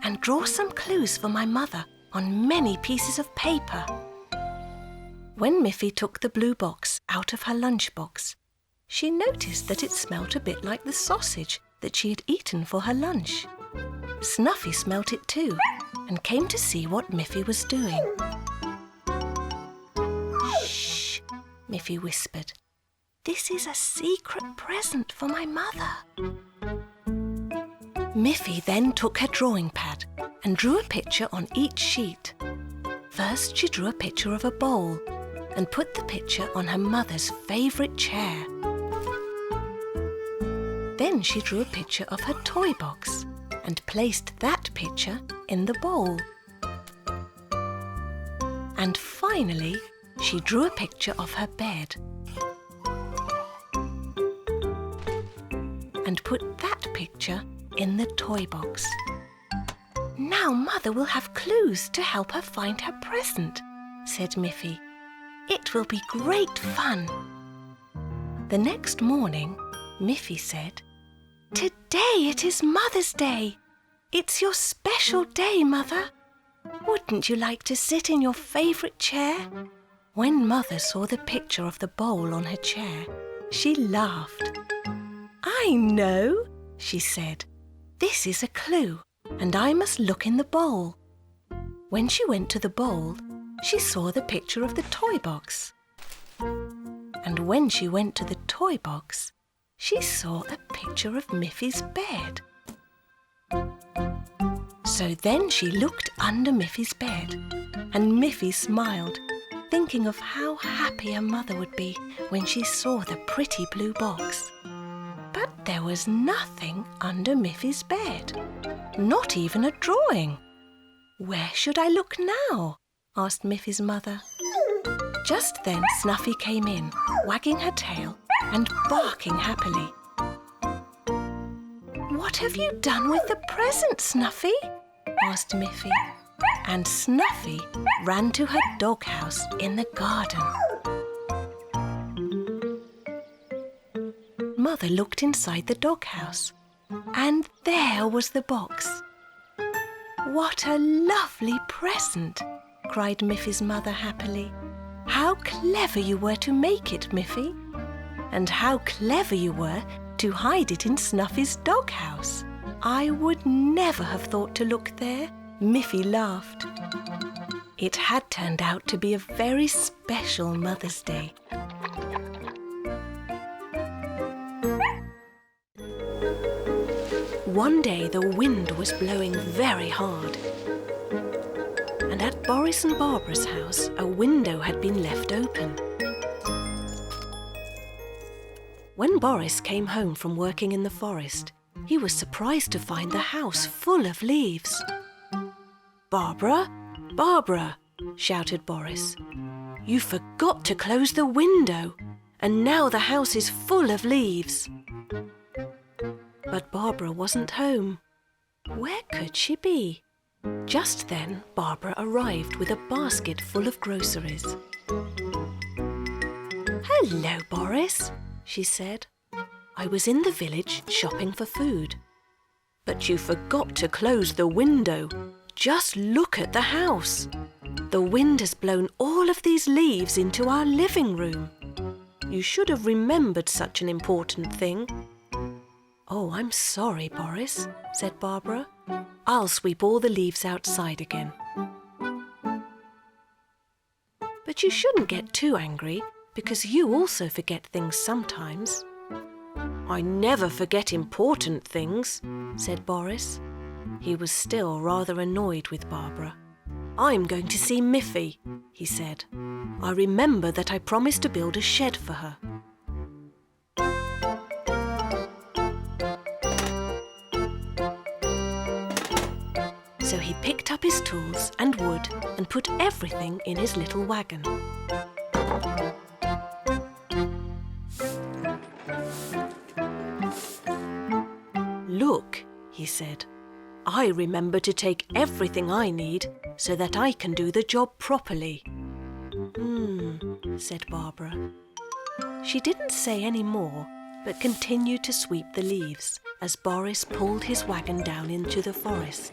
"and draw some clues for my mother on many pieces of paper." When Miffy took the blue box out of her lunchbox, she noticed that it smelt a bit like the sausage that she had eaten for her lunch. Snuffy smelt it too and came to see what Miffy was doing. "Shh," Miffy whispered. "This is a secret present for my mother." Miffy then took her drawing pad and drew a picture on each sheet. First, she drew a picture of a bowl and put the picture on her mother's favourite chair. Then she drew a picture of her toy box and placed that picture in the bowl. And finally, she drew a picture of her bed and put that picture in the toy box. "Now Mother will have clues to help her find her present," said Miffy. "It will be great fun." The next morning, Miffy said, "Today it is Mother's Day. It's your special day, Mother. Wouldn't you like to sit in your favourite chair?" When Mother saw the picture of the bowl on her chair, she laughed. "I know," she said. "This is a clue, and I must look in the bowl." When she went to the bowl, she saw the picture of the toy box. And when she went to the toy box, she saw a picture of Miffy's bed. So then she looked under Miffy's bed, and Miffy smiled, thinking of how happy her mother would be when she saw the pretty blue box. But there was nothing under Miffy's bed, not even a drawing. "Where should I look now?" asked Miffy's mother. Just then Snuffy came in, wagging her tail and barking happily. "What have you done with the present, Snuffy?" asked Miffy. And Snuffy ran to her doghouse in the garden. Mother looked inside the doghouse, and there was the box. "What a lovely present!" cried Miffy's mother happily. "How clever you were to make it, Miffy! And how clever you were to hide it in Snuffy's doghouse. I would never have thought to look there. Miffy laughed. It had turned out to be a very special Mother's Day. One day the wind was blowing very hard, and at Boris and Barbara's house a window had been left open. When Boris came home from working in the forest, he was surprised to find the house full of leaves. "Barbara, Barbara," shouted Boris, "you forgot to close the window, and now the house is full of leaves." But Barbara wasn't home. Where could she be? Just then, Barbara arrived with a basket full of groceries. "Hello, Boris," she said. "I was in the village shopping for food. But you forgot to close the window. Just look at the house. The wind has blown all of these leaves into our living room. You should have remembered such an important thing." "Oh, I'm sorry, Boris," said Barbara. "I'll sweep all the leaves outside again." "But you shouldn't get too angry, because you also forget things sometimes." "I never forget important things," said Boris. He was still rather annoyed with Barbara. "I'm going to see Miffy," he said. "I remember that I promised to build a shed for her." So he picked up his tools and wood and put everything in his little wagon. "Look," he said, "I remember to take everything I need so that I can do the job properly." Said Barbara. She didn't say any more, but continued to sweep the leaves as Boris pulled his wagon down into the forest.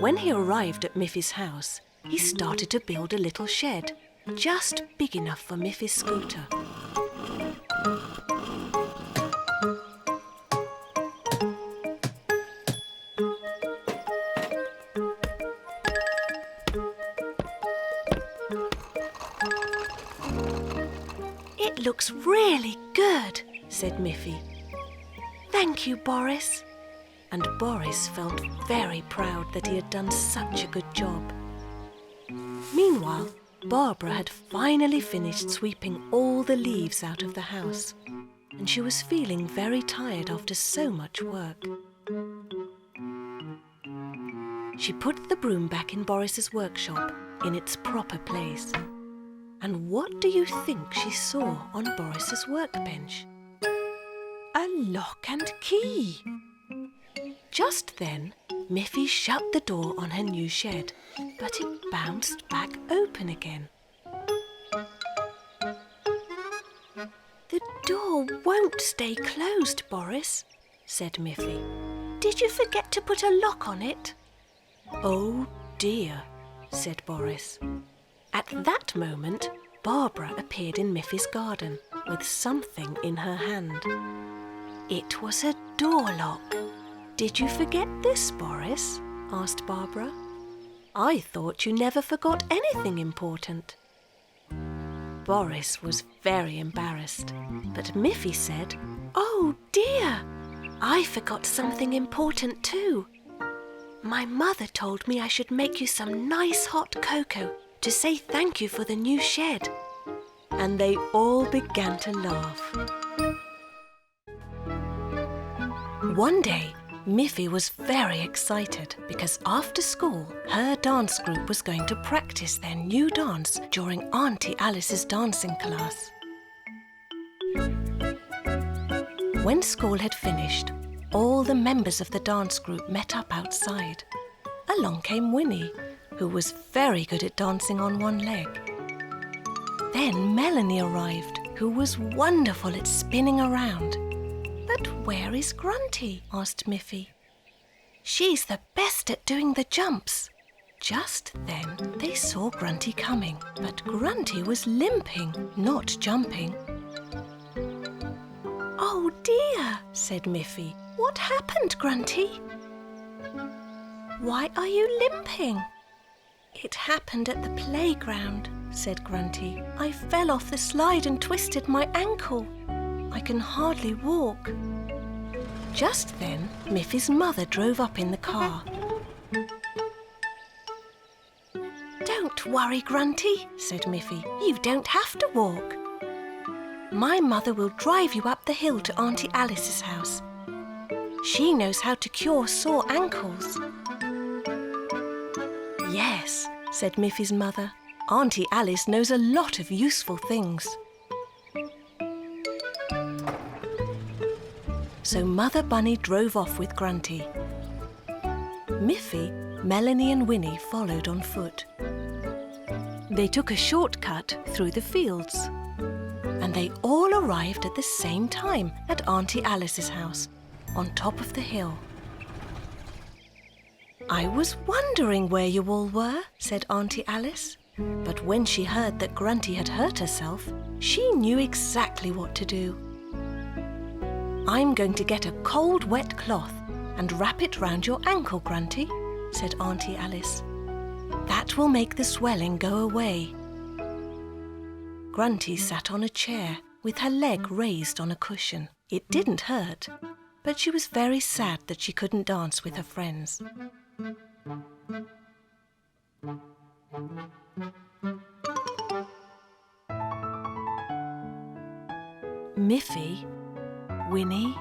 When he arrived at Miffy's house, he started to build a little shed, just big enough for Miffy's scooter. "It looks really good," said Miffy. "Thank you, Boris." And Boris felt very proud that he had done such a good job. Meanwhile, Barbara had finally finished sweeping all the leaves out of the house, and she was feeling very tired after so much work. She put the broom back in Boris's workshop in its proper place. And what do you think she saw on Boris's workbench? A lock and key! Just then, Miffy shut the door on her new shed, but it bounced back open again. "The door won't stay closed, Boris," said Miffy. "Did you forget to put a lock on it?" "Oh dear," said Boris. At that moment, Barbara appeared in Miffy's garden with something in her hand. It was a door lock. "Did you forget this, Boris?" asked Barbara. "I thought you never forgot anything important." Boris was very embarrassed, but Miffy said, "Oh dear, I forgot something important too. My mother told me I should make you some nice hot cocoa to say thank you for the new shed." And they all began to laugh. One day, Miffy was very excited because after school, her dance group was going to practice their new dance during Auntie Alice's dancing class. When school had finished, all the members of the dance group met up outside. Along came Winnie, who was very good at dancing on one leg. Then Melanie arrived, who was wonderful at spinning around. "But where is Grunty?" asked Miffy. "She's the best at doing the jumps. Just then they saw Grunty coming, but Grunty was limping, not jumping. "Oh dear," said Miffy. "What happened, Grunty?" "Why are you limping?" "It happened at the playground," said Grunty. "I fell off the slide and twisted my ankle. I can hardly walk." Just then, Miffy's mother drove up in the car. "Don't worry, Grunty," said Miffy. "You don't have to walk. My mother will drive you up the hill to Auntie Alice's house. She knows how to cure sore ankles." "Yes," said Miffy's mother. "Auntie Alice knows a lot of useful things." So Mother Bunny drove off with Grunty. Miffy, Melanie and Winnie followed on foot. They took a shortcut through the fields, and they all arrived at the same time at Auntie Alice's house, on top of the hill. "I was wondering where you all were," said Auntie Alice. But when she heard that Grunty had hurt herself, she knew exactly what to do. "I'm going to get a cold, wet cloth and wrap it round your ankle, Grunty," said Auntie Alice. "That will make the swelling go away." Grunty sat on a chair with her leg raised on a cushion. It didn't hurt, but she was very sad that she couldn't dance with her friends. Miffy, Winnie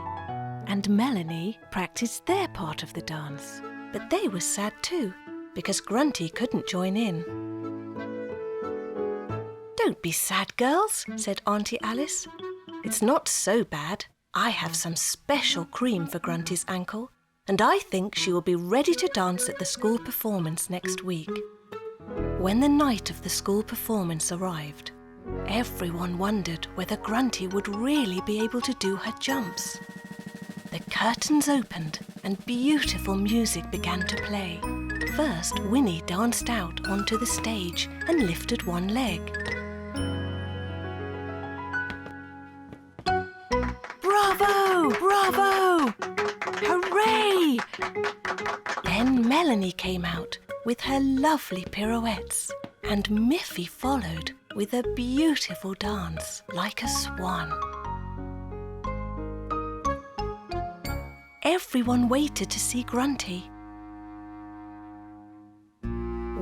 and Melanie practiced their part of the dance, but they were sad too because Grunty couldn't join in. "Don't be sad, girls," said Auntie Alice. "It's not so bad. I have some special cream for Grunty's ankle, and I think she will be ready to dance at the school performance next week." When the night of the school performance arrived, everyone wondered whether Grunty would really be able to do her jumps. The curtains opened and beautiful music began to play. First, Winnie danced out onto the stage and lifted one leg. "Bravo! Bravo! Hooray!" Then Melanie came out with her lovely pirouettes, and Miffy followed with a beautiful dance like a swan. Everyone waited to see Grunty.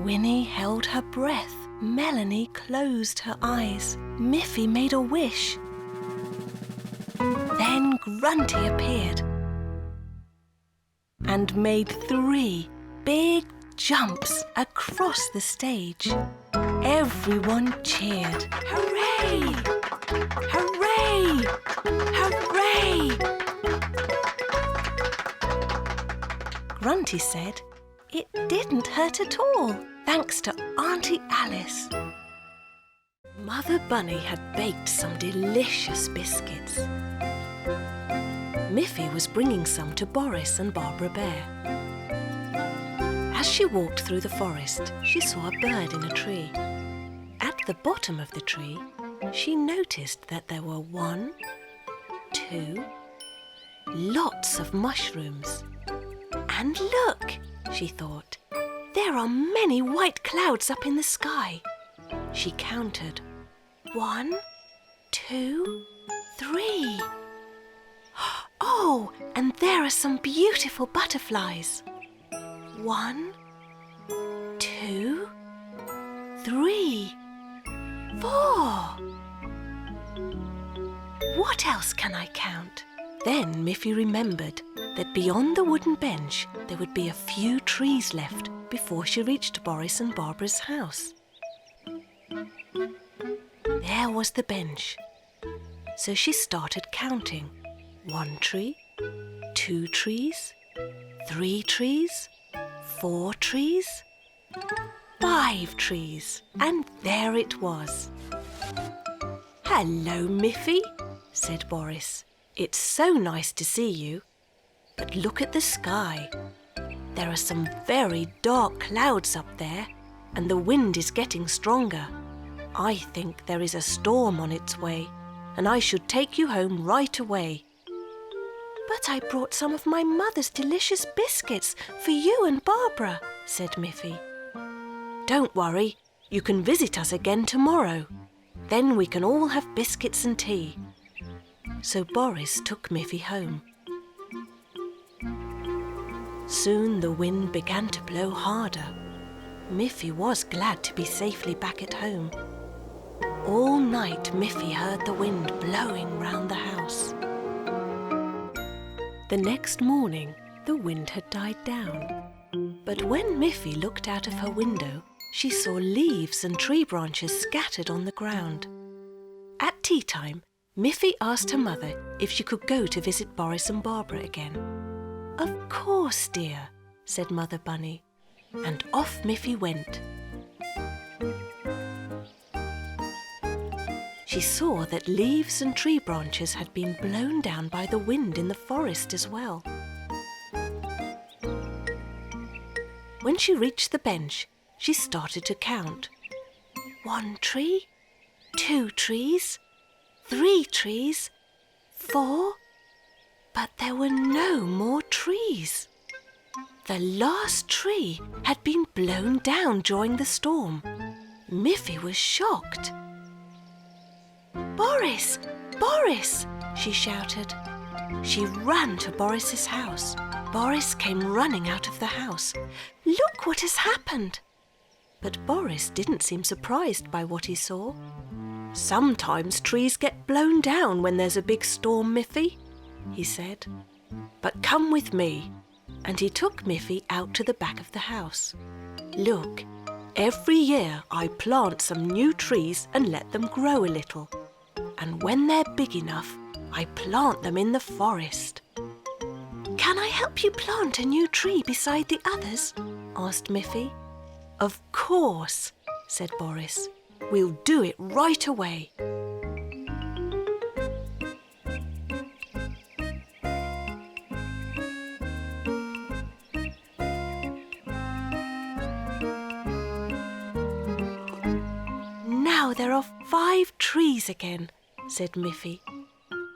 Winnie held her breath. Melanie closed her eyes. Miffy made a wish. Then Grunty appeared and made 3 big jumps across the stage. Everyone cheered. "Hooray! Hooray! Hooray!" Grunty said it didn't hurt at all, thanks to Auntie Alice. Mother Bunny had baked some delicious biscuits. Miffy was bringing some to Boris and Barbara Bear. As she walked through the forest, she saw a bird in a tree. At the bottom of the tree, she noticed that there were 1, 2, lots of mushrooms. And look, she thought, there are many white clouds up in the sky. She counted 1, 2, 3. Oh, and there are some beautiful butterflies. 1, 2, 3, 4. What else can I count? Then Miffy remembered that beyond the wooden bench there would be a few trees left before she reached Boris and Barbara's house. There was the bench. So she started counting. 1 tree, 2 trees, 3 trees, 4 trees, 5 trees, and there it was. "Hello, Miffy," said Boris. "It's so nice to see you. But look at the sky. There are some very dark clouds up there, and the wind is getting stronger. I think there is a storm on its way, and I should take you home right away." "But I brought some of my mother's delicious biscuits for you and Barbara," said Miffy. "Don't worry, you can visit us again tomorrow. Then we can all have biscuits and tea." So Boris took Miffy home. Soon the wind began to blow harder. Miffy was glad to be safely back at home. All night Miffy heard the wind blowing round the house. The next morning the wind had died down. But when Miffy looked out of her window, she saw leaves and tree branches scattered on the ground. At tea time, Miffy asked her mother if she could go to visit Boris and Barbara again. "Of course, dear," said Mother Bunny, and off Miffy went. She saw that leaves and tree branches had been blown down by the wind in the forest as well. When she reached the bench, she started to count. 1 tree, 2 trees, 3 trees, 4. But there were no more trees. The last tree had been blown down during the storm. Miffy was shocked. "Boris! Boris!" she shouted. She ran to Boris's house. Boris came running out of the house. "Look what has happened!" But Boris didn't seem surprised by what he saw. "Sometimes trees get blown down when there's a big storm, Miffy," he said. "But come with me." And he took Miffy out to the back of the house. "Look, every year I plant some new trees and let them grow a little. And when they're big enough, I plant them in the forest." "Can I help you plant a new tree beside the others?" asked Miffy. "Of course," said Boris. "We'll do it right away." "Now there are 5 trees again," said Miffy.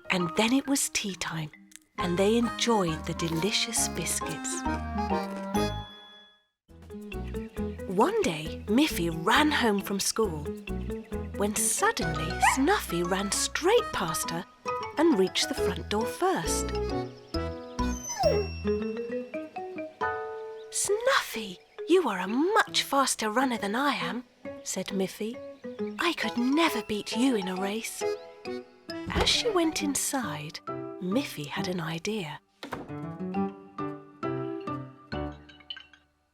And then it was tea time, and they enjoyed the delicious biscuits. One day, Miffy ran home from school, when suddenly Snuffy ran straight past her and reached the front door first. "Snuffy, you are a much faster runner than I am," said Miffy. "I could never beat you in a race." As she went inside, Miffy had an idea.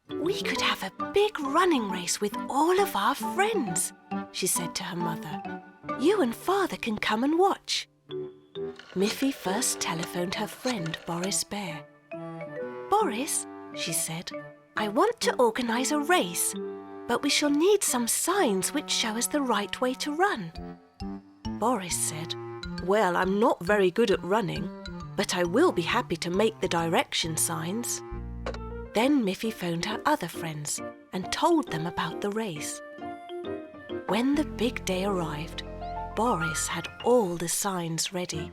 "We could have a big running race with all of our friends," she said to her mother. "You and Father can come and watch." Miffy first telephoned her friend Boris Bear. "Boris," she said, "I want to organise a race, but we shall need some signs which show us the right way to run." Boris said, "Well, I'm not very good at running, but I will be happy to make the direction signs." Then Miffy phoned her other friends and told them about the race. When the big day arrived, Boris had all the signs ready.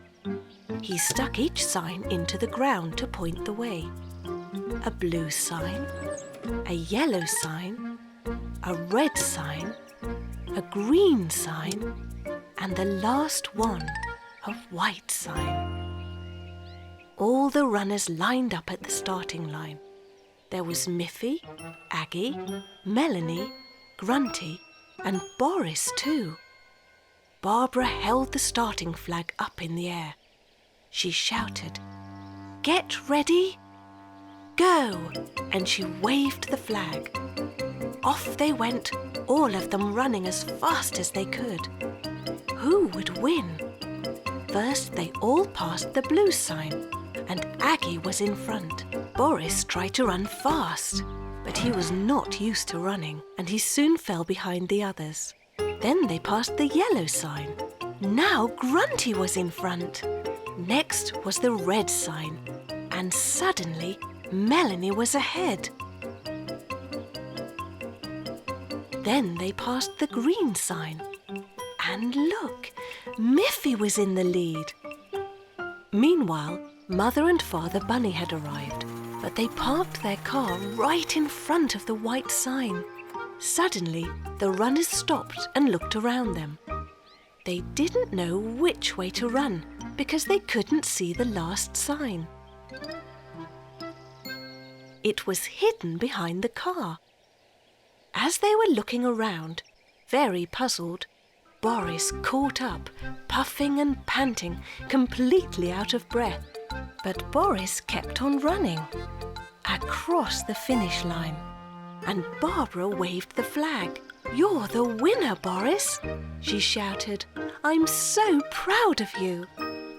He stuck each sign into the ground to point the way. A blue sign, a yellow sign, a red sign, a green sign, and the last one, a white sign. All the runners lined up at the starting line. There was Miffy, Aggie, Melanie, Grunty, and Boris too. Barbara held the starting flag up in the air. She shouted, "Get ready, go!" and she waved the flag. Off they went, all of them running as fast as they could. Who would win? First they all passed the blue sign, and Aggie was in front. Boris tried to run fast, but he was not used to running, and he soon fell behind the others. Then they passed the yellow sign. Now Grunty was in front. Next was the red sign, and suddenly Melanie was ahead. Then they passed the green sign. And look, Miffy was in the lead. Meanwhile, Mother and Father Bunny had arrived, but they parked their car right in front of the white sign. Suddenly, the runners stopped and looked around them. They didn't know which way to run because they couldn't see the last sign. It was hidden behind the car. As they were looking around, very puzzled, Boris caught up, puffing and panting, completely out of breath. But Boris kept on running across the finish line, and Barbara waved the flag. "You're the winner, Boris," she shouted. "I'm so proud of you."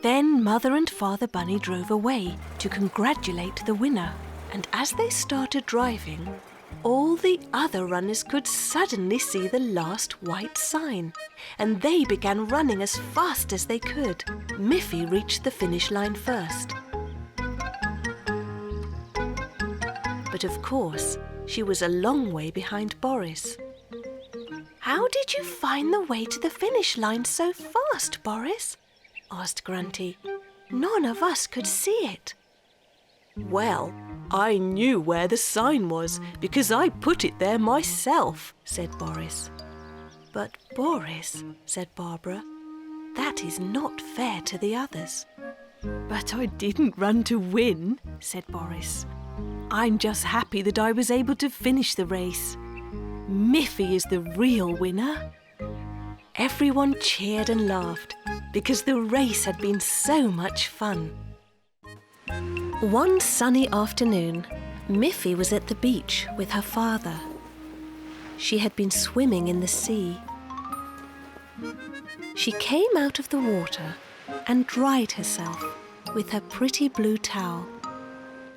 Then Mother and Father Bunny drove away to congratulate the winner. And as they started driving, all the other runners could suddenly see the last white sign, and they began running as fast as they could. Miffy reached the finish line first. But of course, she was a long way behind Boris. "How did you find the way to the finish line so fast, Boris?" asked Grunty. "None of us could see it." "Well, I knew where the sign was because I put it there myself," said Boris. "But Boris," said Barbara, "that is not fair to the others." "But I didn't run to win," said Boris. "I'm just happy that I was able to finish the race. Miffy is the real winner." Everyone cheered and laughed because the race had been so much fun. One sunny afternoon, Miffy was at the beach with her father. She had been swimming in the sea. She came out of the water and dried herself with her pretty blue towel.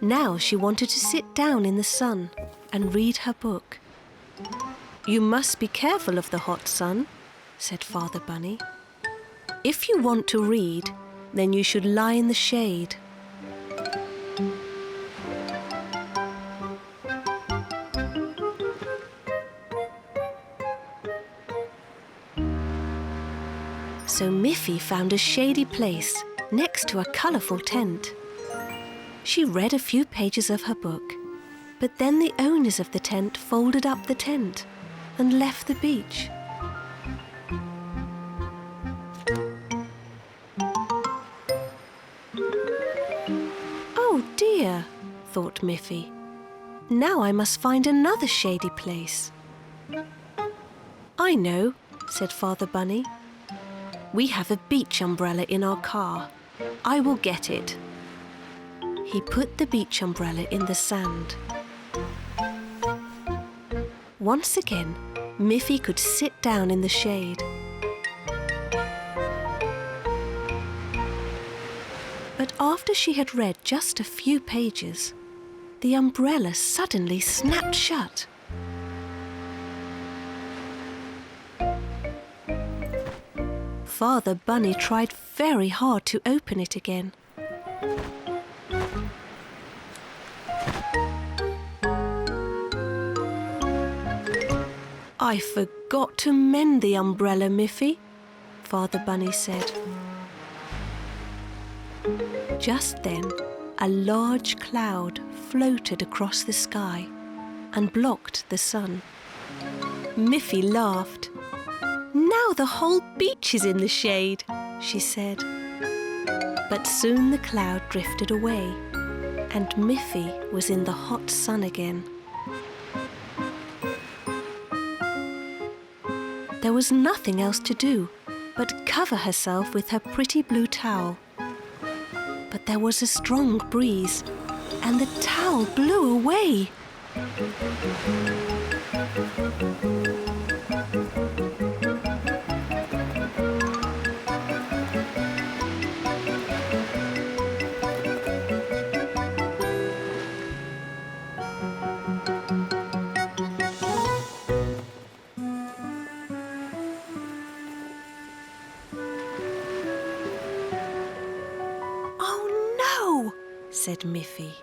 Now she wanted to sit down in the sun and read her book. "You must be careful of the hot sun," said Father Bunny. "If you want to read, then you should lie in the shade." So Miffy found a shady place next to a colourful tent. She read a few pages of her book, but then the owners of the tent folded up the tent and left the beach. "Oh dear," thought Miffy. "Now I must find another shady place." "I know," said Father Bunny. "We have a beach umbrella in our car. I will get it." He put the beach umbrella in the sand. Once again, Miffy could sit down in the shade. But after she had read just a few pages, the umbrella suddenly snapped shut. Father Bunny tried very hard to open it again. "I forgot to mend the umbrella, Miffy," Father Bunny said. Just then, a large cloud floated across the sky and blocked the sun. Miffy laughed. "Now the whole beach is in the shade," she said. But soon the cloud drifted away, and Miffy was in the hot sun again. There was nothing else to do but cover herself with her pretty blue towel. But there was a strong breeze, and the towel blew away. "Oh no," said Miffy.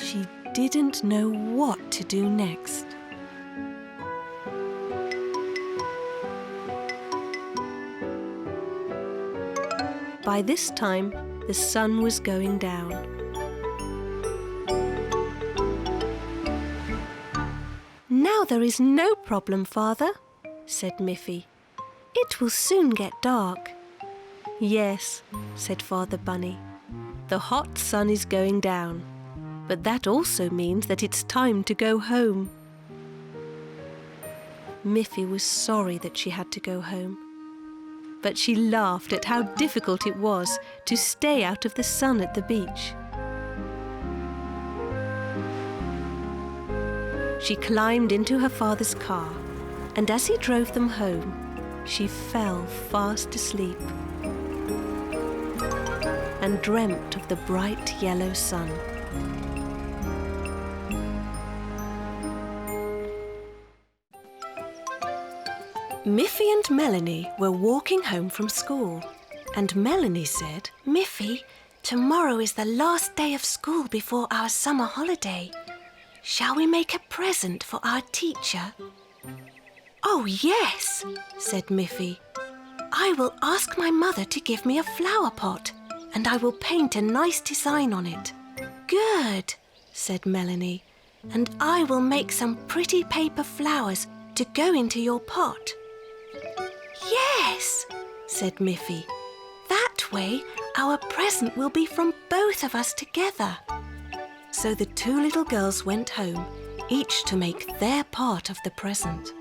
She didn't know what to do next. By this time, the sun was going down. "Now there is no problem, Father," said Miffy. "It will soon get dark." "Yes," said Father Bunny. "The hot sun is going down, but that also means that it's time to go home." Miffy was sorry that she had to go home, but she laughed at how difficult it was to stay out of the sun at the beach. She climbed into her father's car, and as he drove them home, she fell fast asleep and dreamt of the bright yellow sun. Miffy and Melanie were walking home from school, and Melanie said, "Miffy, tomorrow is the last day of school before our summer holiday. Shall we make a present for our teacher?" "Oh, yes," said Miffy. "I will ask my mother to give me a flower pot, and I will paint a nice design on it." "Good," said Melanie, "and I will make some pretty paper flowers to go into your pot." "Yes," said Miffy. "That way our present will be from both of us together." So the two little girls went home, each to make their part of the present.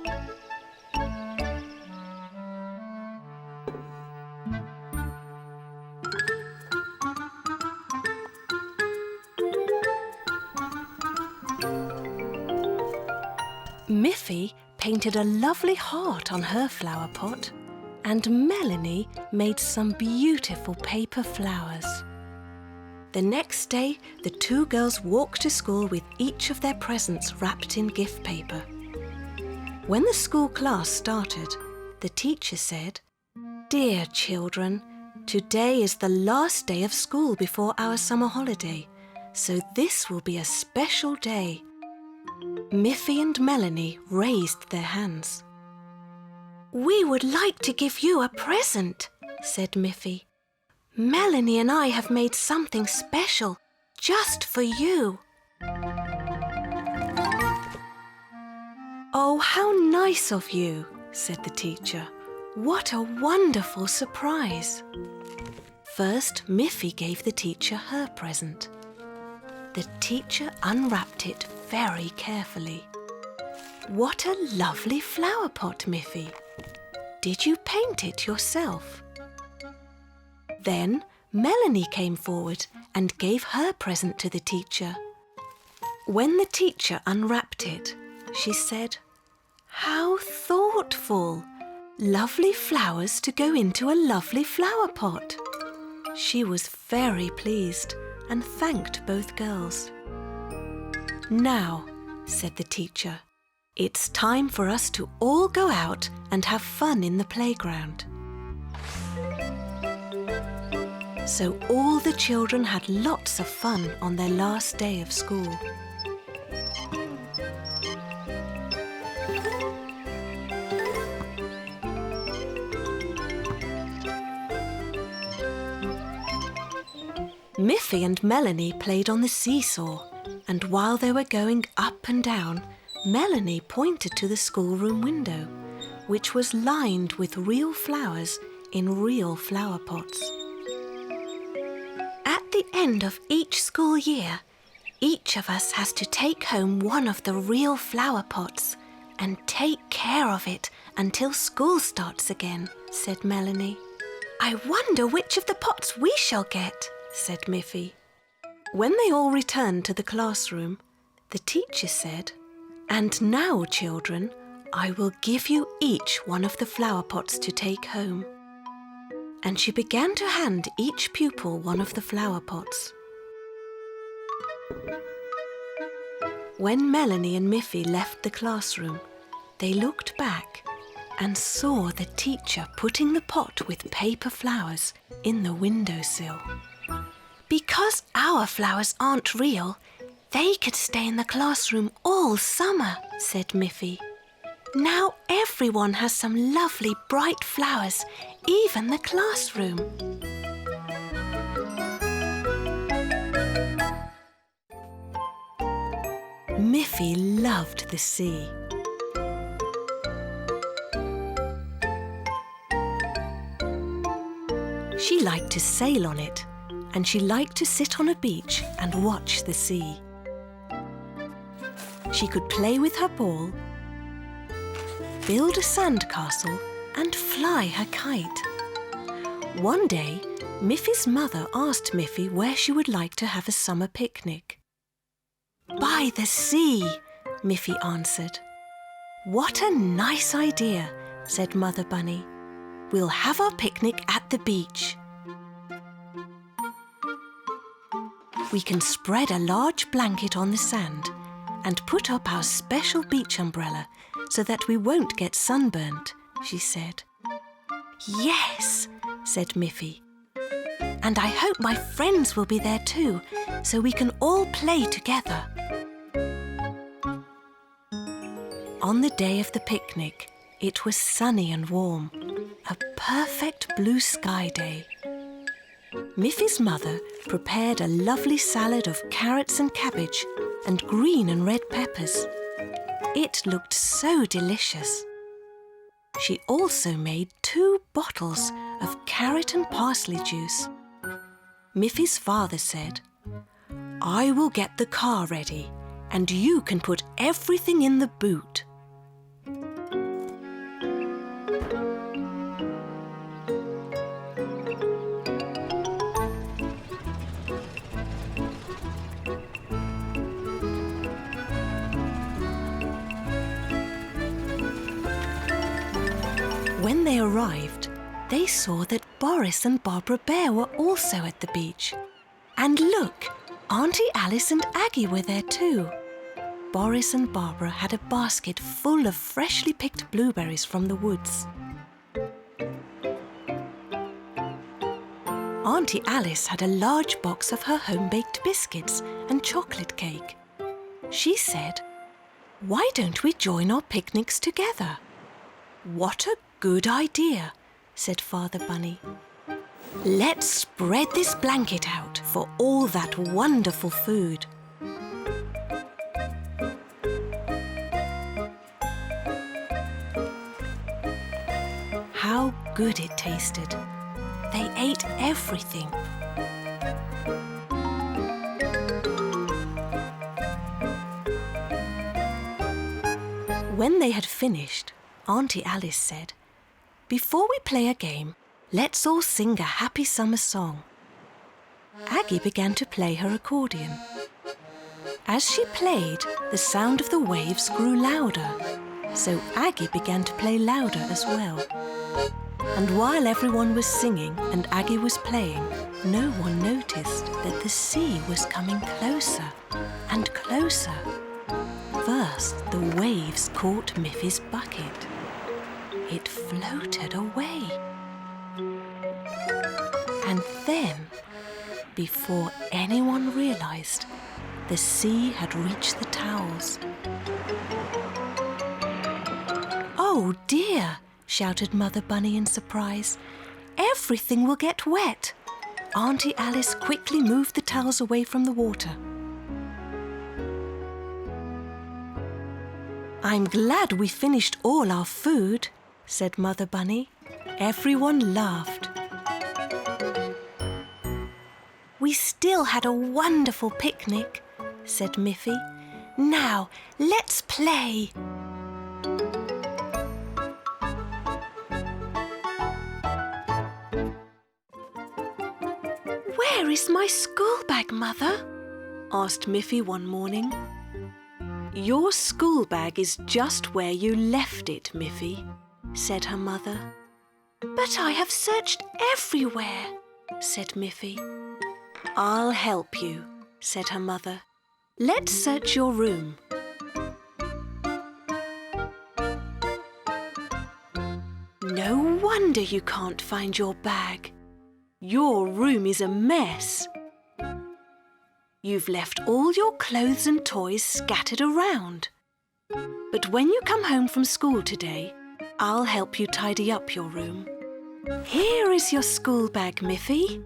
Miffy painted a lovely heart on her flower pot, and Melanie made some beautiful paper flowers. The next day, the two girls walked to school with each of their presents wrapped in gift paper. When the school class started, the teacher said, "Dear children, today is the last day of school before our summer holiday, so this will be a special day." Miffy and Melanie raised their hands. "We would like to give you a present," said Miffy. "Melanie and I have made something special just for you." "Oh, how nice of you," said the teacher. "What a wonderful surprise." First, Miffy gave the teacher her present. The teacher unwrapped it very carefully. "What a lovely flower pot, Miffy. Did you paint it yourself?" Then Melanie came forward and gave her present to the teacher. When the teacher unwrapped it, she said, "How thoughtful! Lovely flowers to go into a lovely flower pot." She was very pleased and thanked both girls. "Now," said the teacher, "it's time for us to all go out and have fun in the playground." So all the children had lots of fun on their last day of school. Miffy and Melanie played on the seesaw, and while they were going up and down, Melanie pointed to the schoolroom window, which was lined with real flowers in real flower pots. "At the end of each school year, each of us has to take home one of the real flower pots and take care of it until school starts again," said Melanie. "I wonder which of the pots we shall get," said Miffy. When they all returned to the classroom, the teacher said, "And now, children, I will give you each one of the flower pots to take home." And she began to hand each pupil one of the flower pots. When Melanie and Miffy left the classroom, they looked back and saw the teacher putting the pot with paper flowers in the windowsill. "Because our flowers aren't real, They could stay in the classroom all summer, said Miffy. Now everyone has some lovely bright flowers, even the classroom. Miffy loved the sea. She liked to sail on it, and she liked to sit on a beach and watch the sea. She could play with her ball, build a sandcastle, and fly her kite. One day, Miffy's mother asked Miffy where she would like to have a summer picnic. By the sea, Miffy answered. What a nice idea, said Mother Bunny. We'll have our picnic at the beach. We can spread a large blanket on the sand and put up our special beach umbrella so that we won't get sunburnt, she said. Yes, said Miffy. And I hope my friends will be there too, so we can all play together. On the day of the picnic, it was sunny and warm, a perfect blue sky day. Miffy's mother prepared a lovely salad of carrots and cabbage and green and red peppers. It looked so delicious. She also made 2 bottles of carrot and parsley juice. Miffy's father said, I will get the car ready and you can put everything in the boot. When they arrived, they saw that Boris and Barbara Bear were also at the beach. And look, Auntie Alice and Aggie were there too. Boris and Barbara had a basket full of freshly picked blueberries from the woods. Auntie Alice had a large box of her home-baked biscuits and chocolate cake. She said, "Why don't we join our picnics together?" "What a good idea," said Father Bunny. "Let's spread this blanket out for all that wonderful food." How good it tasted. They ate everything. When they had finished, Auntie Alice said, "Before we play a game, let's all sing a happy summer song." Aggie began to play her accordion. As she played, the sound of the waves grew louder, so Aggie began to play louder as well. And while everyone was singing and Aggie was playing, no one noticed that the sea was coming closer and closer. First, the waves caught Miffy's bucket. It floated away. And then, before anyone realized, the sea had reached the towels. "Oh dear!" shouted Mother Bunny in surprise. "Everything will get wet." Auntie Alice quickly moved the towels away from the water. "I'm glad we finished all our food," said Mother Bunny. Everyone laughed. "We still had a wonderful picnic," said Miffy. "Now, let's play." "Where is my school bag, Mother?" asked Miffy one morning. "Your school bag is just where you left it, Miffy," said her mother. "But I have searched everywhere," said Miffy. "I'll help you," said her mother. "Let's search your room." No wonder you can't find your bag. Your room is a mess. You've left all your clothes and toys scattered around. But when you come home from school today, I'll help you tidy up your room. Here is your school bag, Miffy.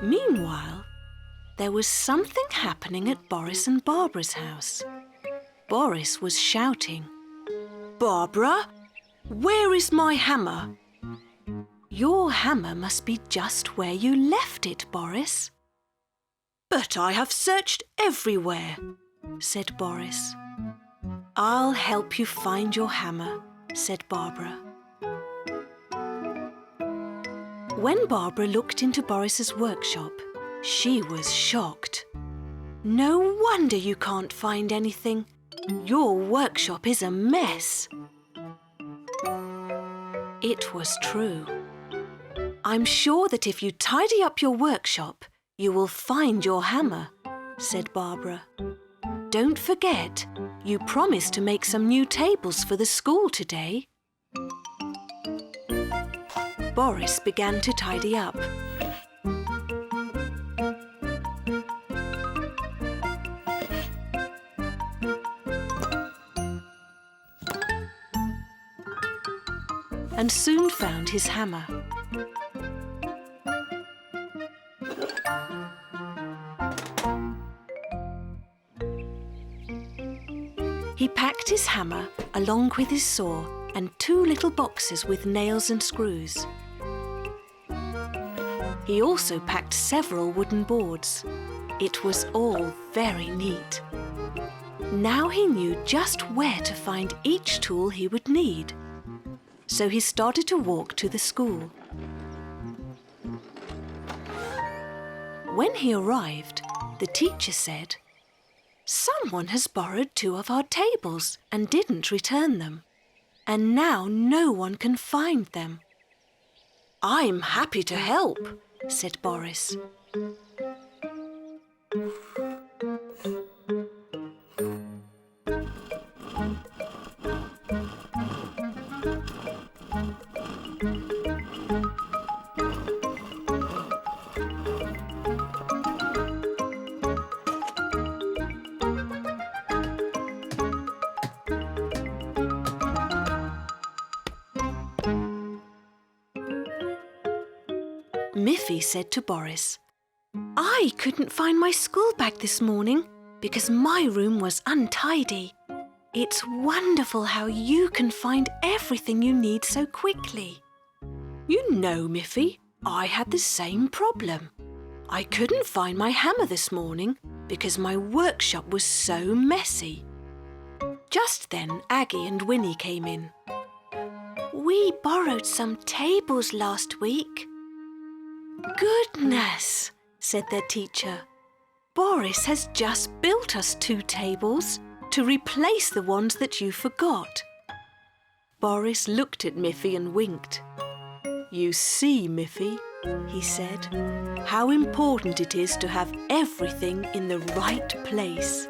Meanwhile, there was something happening at Boris and Barbara's house. Boris was shouting, "Barbara, where is my hammer?" "Your hammer must be just where you left it, Boris." "But I have searched everywhere," said Boris. "I'll help you find your hammer," said Barbara. When Barbara looked into Boris's workshop, she was shocked. "No wonder you can't find anything. Your workshop is a mess." It was true. "I'm sure that if you tidy up your workshop, you will find your hammer," said Barbara. "Don't forget, you promised to make some new tables for the school today." Boris began to tidy up. And soon found his hammer. He packed his hammer along with his saw and 2 little boxes with nails and screws. He also packed several wooden boards. It was all very neat. Now he knew just where to find each tool he would need. So he started to walk to the school. When he arrived, the teacher said, "Someone has borrowed 2 of our tables and didn't return them, and now no one can find them." "I'm happy to help," said Boris. Miffy said to Boris, "I couldn't find my school bag this morning because my room was untidy. It's wonderful how you can find everything you need so quickly." "You know, Miffy, I had the same problem. I couldn't find my hammer this morning because my workshop was so messy." Just then, Aggie and Winnie came in. "We borrowed some tables last week." "Goodness," said their teacher. "Boris has just built us 2 tables to replace the ones that you forgot." Boris looked at Miffy and winked. "You see, Miffy," he said, "how important it is to have everything in the right place."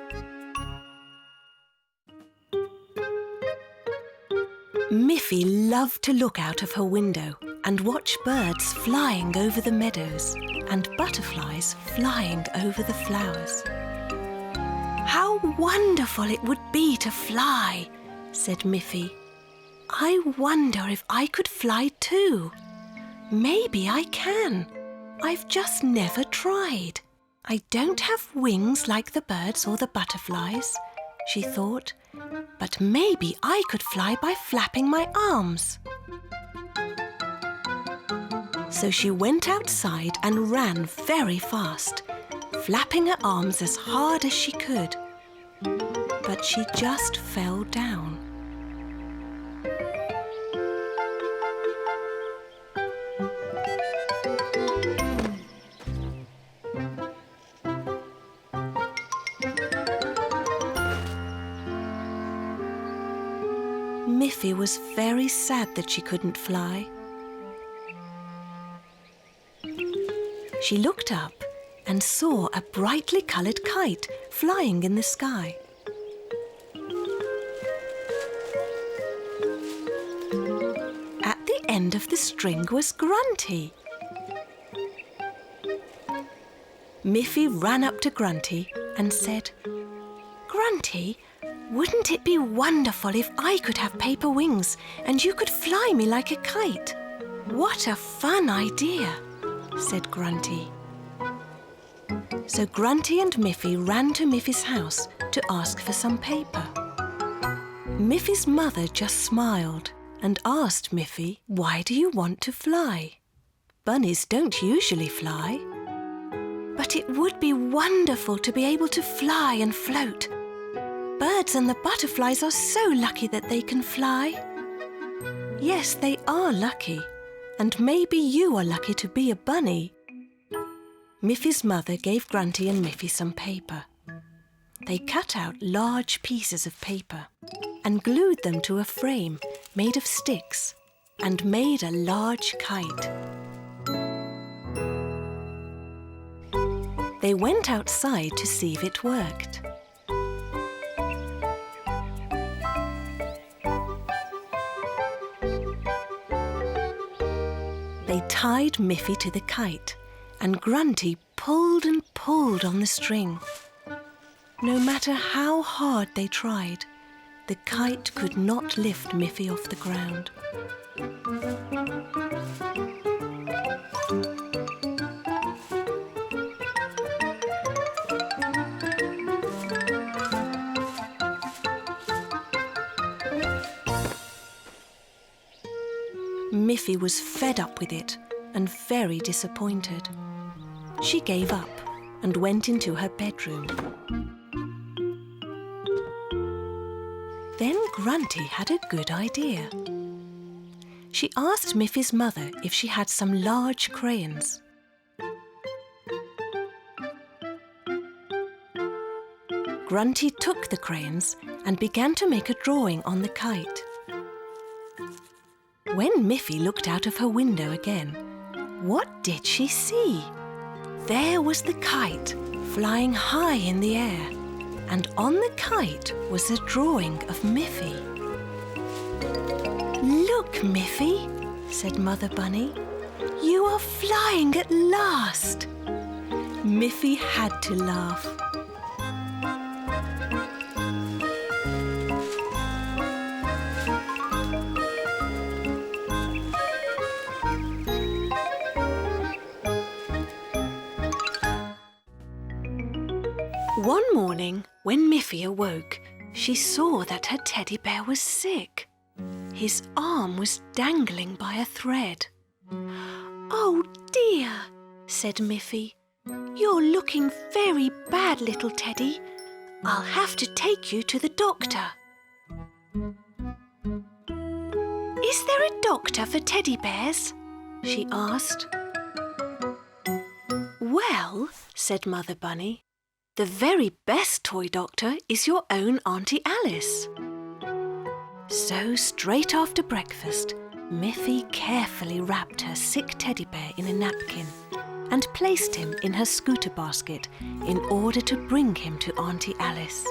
Miffy loved to look out of her window and watch birds flying over the meadows and butterflies flying over the flowers. "How wonderful it would be to fly," said Miffy. "I wonder if I could fly too. Maybe I can. I've just never tried. I don't have wings like the birds or the butterflies," she thought, "but maybe I could fly by flapping my arms." So she went outside and ran very fast, flapping her arms as hard as she could. But she just fell down. Miffy was very sad that she couldn't fly. She looked up and saw a brightly coloured kite flying in the sky. At the end of the string was Grunty. Miffy ran up to Grunty and said, "Grunty, wouldn't it be wonderful if I could have paper wings and you could fly me like a kite?" "What a fun idea," said Grunty. So Grunty and Miffy ran to Miffy's house to ask for some paper. Miffy's mother just smiled and asked Miffy, "Why do you want to fly? Bunnies don't usually fly." "But it would be wonderful to be able to fly and float. Birds and the butterflies are so lucky that they can fly." "Yes, they are lucky, and maybe you are lucky to be a bunny." Miffy's mother gave Grunty and Miffy some paper. They cut out large pieces of paper and glued them to a frame made of sticks and made a large kite. They went outside to see if it worked. They tied Miffy to the kite, and Grunty pulled and pulled on the string. No matter how hard they tried, the kite could not lift Miffy off the ground. Miffy was fed up with it and very disappointed. She gave up and went into her bedroom. Then Grunty had a good idea. She asked Miffy's mother if she had some large crayons. Grunty took the crayons and began to make a drawing on the kite. When Miffy looked out of her window again, what did she see? There was the kite flying high in the air, and on the kite was a drawing of Miffy. "Look, Miffy," said Mother Bunny, "you are flying at last." Miffy had to laugh. One morning, when Miffy awoke, she saw that her teddy bear was sick. His arm was dangling by a thread. "Oh dear," said Miffy. "You're looking very bad, little teddy. I'll have to take you to the doctor." "Is there a doctor for teddy bears?" she asked. "Well," said Mother Bunny, "the very best toy doctor is your own Auntie Alice." So straight after breakfast, Miffy carefully wrapped her sick teddy bear in a napkin and placed him in her scooter basket in order to bring him to Auntie Alice.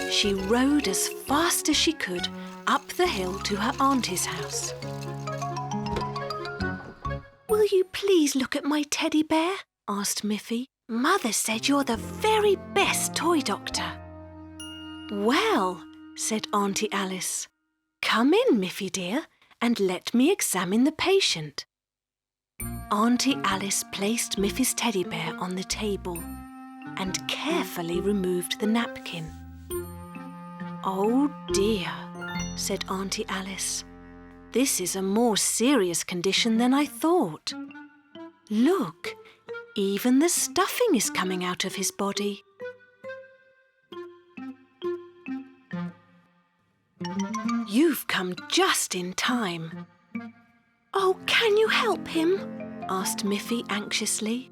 She rode as fast as she could up the hill to her auntie's house. "Will you please look at my teddy bear?" asked Miffy. "Mother said you're the very best toy doctor." "Well," said Auntie Alice, "come in, Miffy dear, and let me examine the patient." Auntie Alice placed Miffy's teddy bear on the table and carefully removed the napkin. "Oh dear," said Auntie Alice. "This is a more serious condition than I thought. Look, even the stuffing is coming out of his body." "You've come just in time." "Oh, can you help him?" asked Miffy anxiously.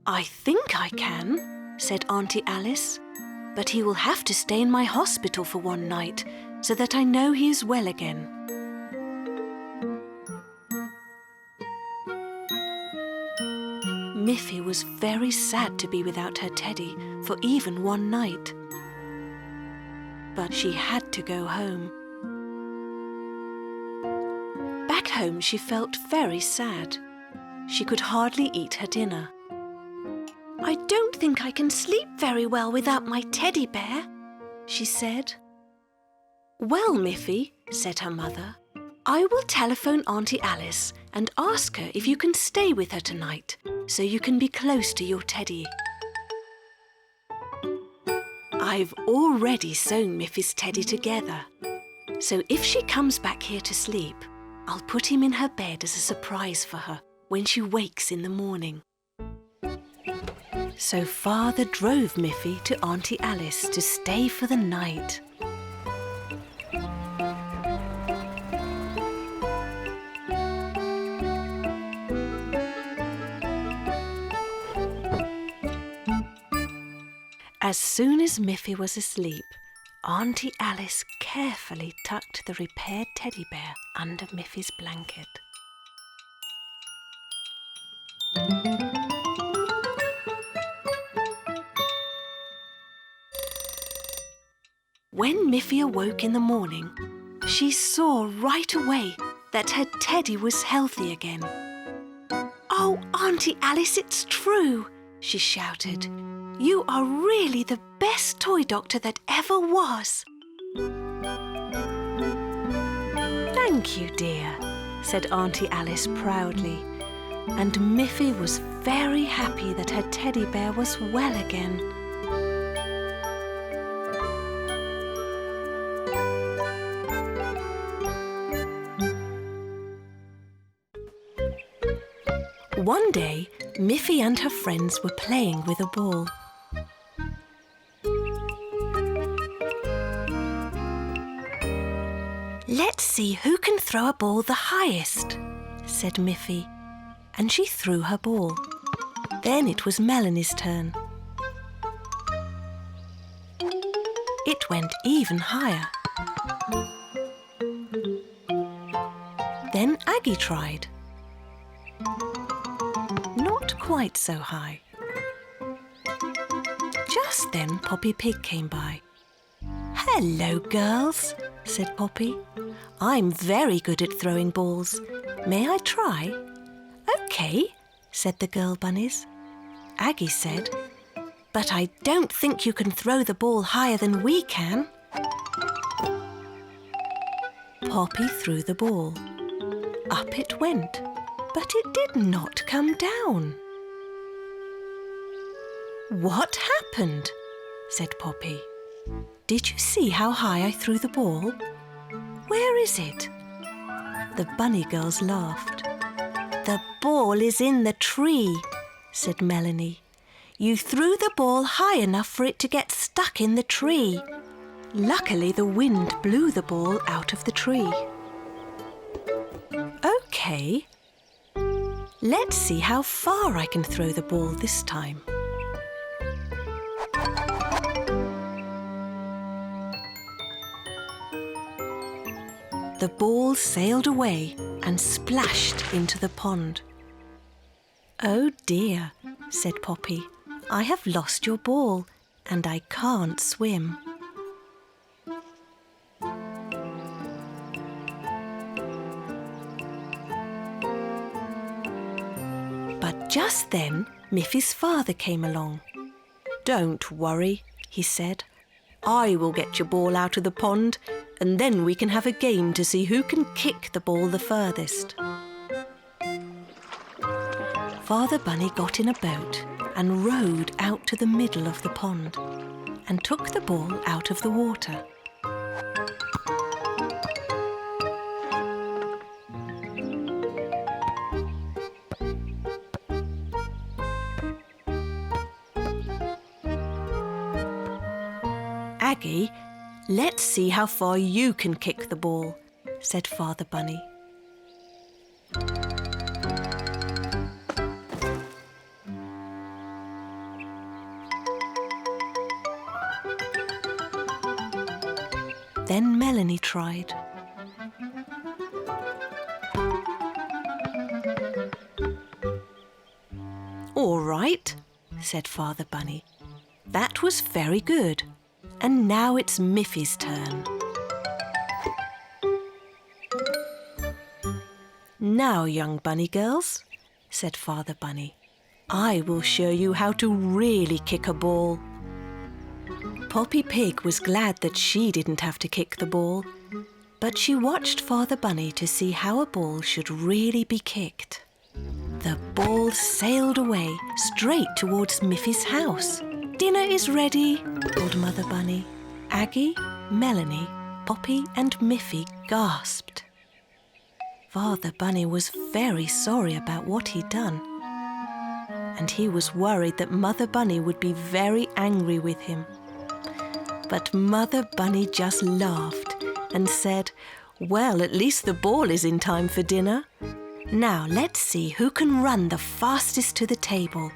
"I think I can," said Auntie Alice. "But he will have to stay in my hospital for one night so that I know he is well again." Miffy was very sad to be without her teddy for even one night. But she had to go home. Back home, she felt very sad. She could hardly eat her dinner. "I don't think I can sleep very well without my teddy bear," she said. "Well, Miffy," said her mother, "I will telephone Auntie Alice and ask her if you can stay with her tonight so you can be close to your teddy." "I've already sewn Miffy's teddy together, so if she comes back here to sleep, I'll put him in her bed as a surprise for her when she wakes in the morning." So Father drove Miffy to Auntie Alice to stay for the night. As soon as Miffy was asleep, Auntie Alice carefully tucked the repaired teddy bear under Miffy's blanket. When Miffy awoke in the morning, she saw right away that her teddy was healthy again. "Oh, Auntie Alice, it's true!" she shouted. "You are really the best toy doctor that ever was." "Thank you, dear," said Auntie Alice proudly, and Miffy was very happy that her teddy bear was well again. One day, Miffy and her friends were playing with a ball. "Let's see who can throw a ball the highest," said Miffy, and she threw her ball. Then it was Melanie's turn. It went even higher. Then Aggie tried. Not quite so high. Just then Poppy Pig came by. "Hello, girls," said Poppy. "I'm very good at throwing balls. May I try?" "OK," said the girl bunnies. Aggie said, "But I don't think you can throw the ball higher than we can." Poppy threw the ball. Up it went, but it did not come down. "What happened?" said Poppy. "Did you see how high I threw the ball? Where is it?" The bunny girls laughed. "The ball is in the tree," said Melanie. "You threw the ball high enough for it to get stuck in the tree. Luckily, the wind blew the ball out of the tree." "OK. Let's see how far I can throw the ball this time." The ball sailed away and splashed into the pond. "Oh dear," said Poppy. "I have lost your ball and I can't swim." But just then, Miffy's father came along. "Don't worry," he said. "I will get your ball out of the pond and then we can have a game to see who can kick the ball the furthest." Father Bunny got in a boat and rowed out to the middle of the pond and took the ball out of the water. "Aggie, let's see how far you can kick the ball," said Father Bunny. Then Melanie tried. "All right," right, said Father Bunny. That was very good. And now it's Miffy's turn. Now, young bunny girls, said Father Bunny, I will show you how to really kick a ball. Poppy Pig was glad that she didn't have to kick the ball, but she watched Father Bunny to see how a ball should really be kicked. The ball sailed away straight towards Miffy's house. Dinner is ready, called Mother Bunny. Aggie, Melanie, Poppy and Miffy gasped. Father Bunny was very sorry about what he'd done, and he was worried that Mother Bunny would be very angry with him. But Mother Bunny just laughed and said, "Well, at least the ball is in time for dinner. Now let's see who can run the fastest to the table."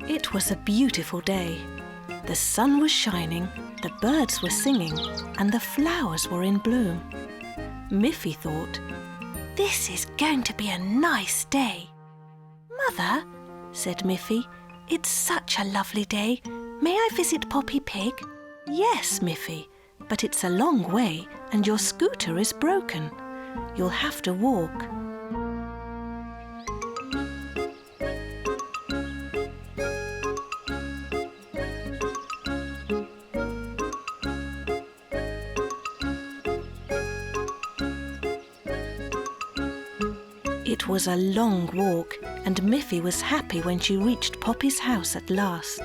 It was a beautiful day. The sun was shining, the birds were singing, and the flowers were in bloom. Miffy thought, "This is going to be a nice day." "Mother," said Miffy, "it's such a lovely day. May I visit Poppy Pig?" "Yes, Miffy, but it's a long way and your scooter is broken. You'll have to walk." It was a long walk, and Miffy was happy when she reached Poppy's house at last.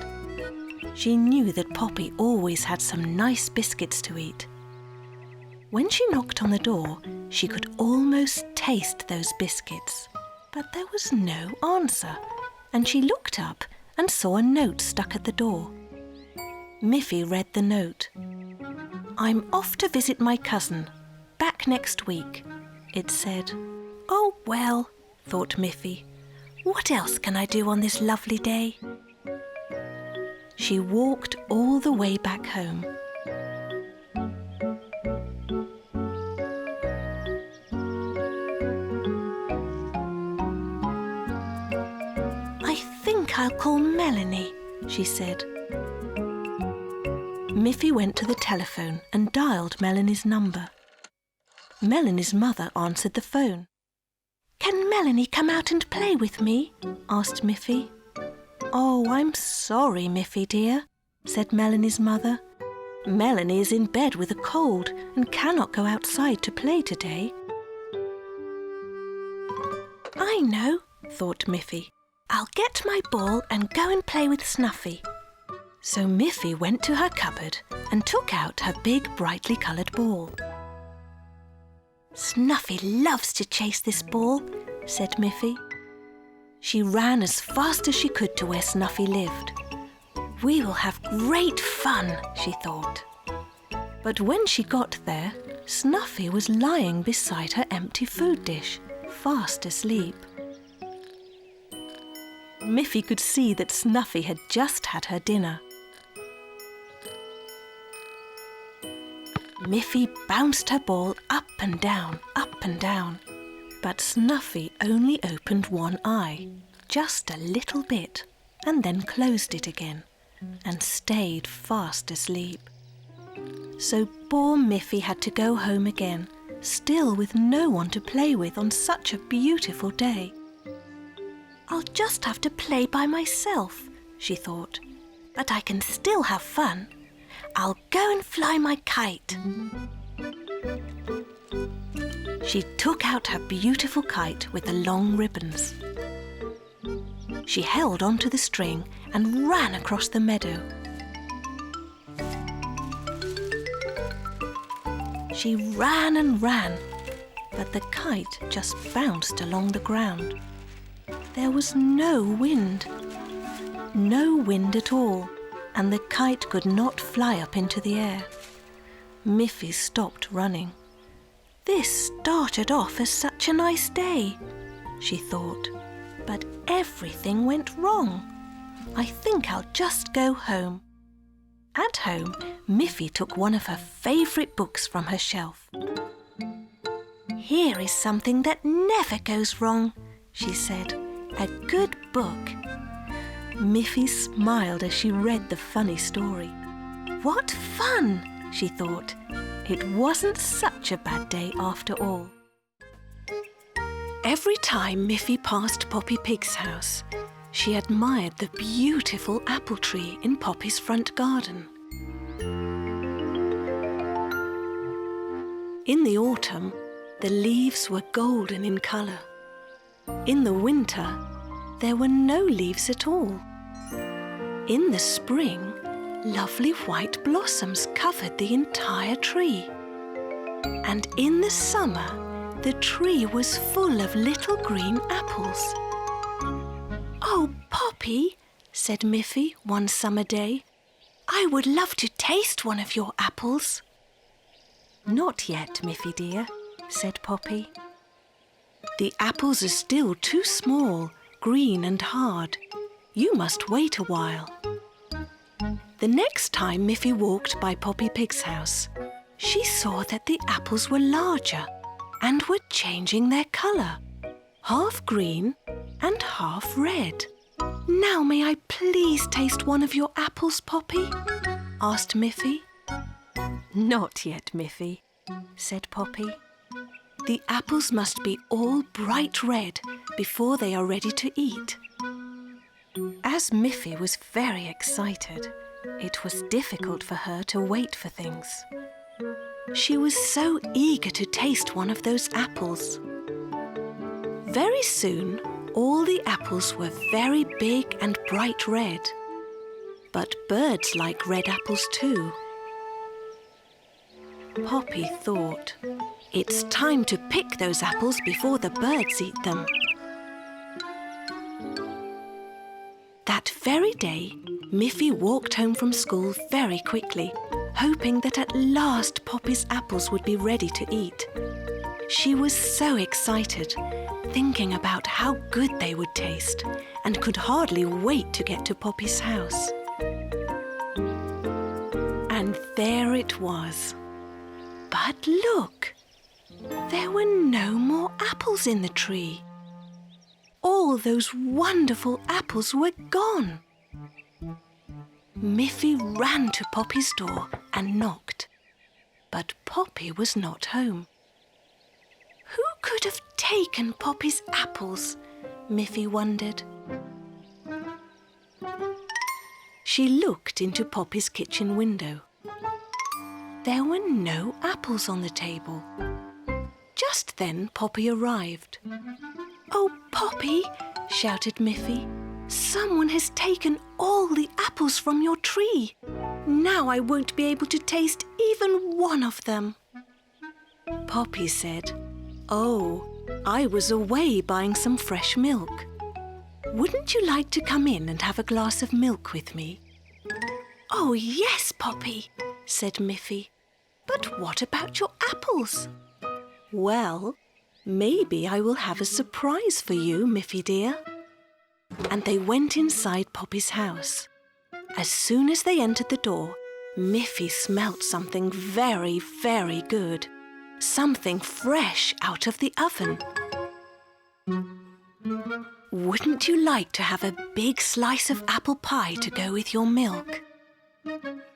She knew that Poppy always had some nice biscuits to eat. When she knocked on the door, she could almost taste those biscuits, but there was no answer, and she looked up and saw a note stuck at the door. Miffy read the note. "I'm off to visit my cousin. Back next week," it said. "Oh, well," thought Miffy, "what else can I do on this lovely day?" She walked all the way back home. "I think I'll call Melanie," she said. Miffy went to the telephone and dialed Melanie's number. Melanie's mother answered the phone. "Can Melanie come out and play with me?" asked Miffy. "Oh, I'm sorry, Miffy dear," said Melanie's mother. "Melanie is in bed with a cold and cannot go outside to play today." "I know," thought Miffy. "I'll get my ball and go and play with Snuffy." So Miffy went to her cupboard and took out her big brightly coloured ball. "Snuffy loves to chase this ball," said Miffy. She ran as fast as she could to where Snuffy lived. "We will have great fun," she thought. But when she got there, Snuffy was lying beside her empty food dish, fast asleep. Miffy could see that Snuffy had just had her dinner. Miffy bounced her ball up and down, but Snuffy only opened one eye, just a little bit, and then closed it again, and stayed fast asleep. So poor Miffy had to go home again, still with no one to play with on such a beautiful day. "I'll just have to play by myself," she thought, "but I can still have fun. I'll go and fly my kite." She took out her beautiful kite with the long ribbons. She held onto the string and ran across the meadow. She ran and ran, but the kite just bounced along the ground. There was no wind at all, and the kite could not fly up into the air. Miffy stopped running. "This started off as such a nice day," she thought, "but everything went wrong. I think I'll just go home." At home, Miffy took one of her favourite books from her shelf. Here is something that never goes wrong, she said. A good book. Miffy smiled as she read the funny story. What fun, she thought. It wasn't such a bad day after all. Every time Miffy passed Poppy Pig's house, she admired the beautiful apple tree in Poppy's front garden. In the autumn, the leaves were golden in colour. In the winter, there were no leaves at all. In the spring, lovely white blossoms covered the entire tree. And in the summer, the tree was full of little green apples. "Oh, Poppy," said Miffy one summer day, "I would love to taste one of your apples." "Not yet, Miffy dear," said Poppy. "The apples are still too small, green and hard. You must wait a while." The next time Miffy walked by Poppy Pig's house, she saw that the apples were larger and were changing their colour, half green and half red. "Now may I please taste one of your apples, Poppy?" asked Miffy. "Not yet, Miffy," said Poppy. "The apples must be all bright red before they are ready to eat." As Miffy was very excited, it was difficult for her to wait for things. She was so eager to taste one of those apples. Very soon, all the apples were very big and bright red. But birds like red apples too. Poppy thought, "It's time to pick those apples before the birds eat them." That very day, Miffy walked home from school very quickly, hoping that at last Poppy's apples would be ready to eat. She was so excited, thinking about how good they would taste, and could hardly wait to get to Poppy's house. And there it was. But look! There were no more apples in the tree. All those wonderful apples were gone. Miffy ran to Poppy's door and knocked. But Poppy was not home. Who could have taken Poppy's apples? Miffy wondered. She looked into Poppy's kitchen window. There were no apples on the table. Just then Poppy arrived. "Oh, Poppy," shouted Miffy, "someone has taken all the apples from your tree. Now I won't be able to taste even one of them." Poppy said, "Oh, I was away buying some fresh milk. Wouldn't you like to come in and have a glass of milk with me?" "Oh, yes, Poppy," said Miffy. "But what about your apples?" "Well, maybe I will have a surprise for you, Miffy dear." And they went inside Poppy's house. As soon as they entered the door, Miffy smelt something very, very good. Something fresh out of the oven. "Wouldn't you like to have a big slice of apple pie to go with your milk?"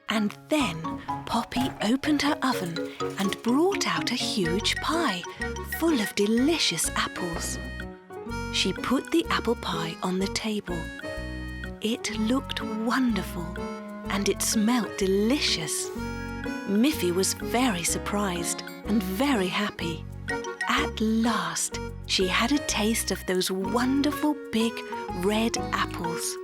And then Poppy opened her oven and brought out a huge pie full of delicious apples. She put the apple pie on the table. It looked wonderful and it smelt delicious. Miffy was very surprised and very happy. At last, she had a taste of those wonderful big red apples.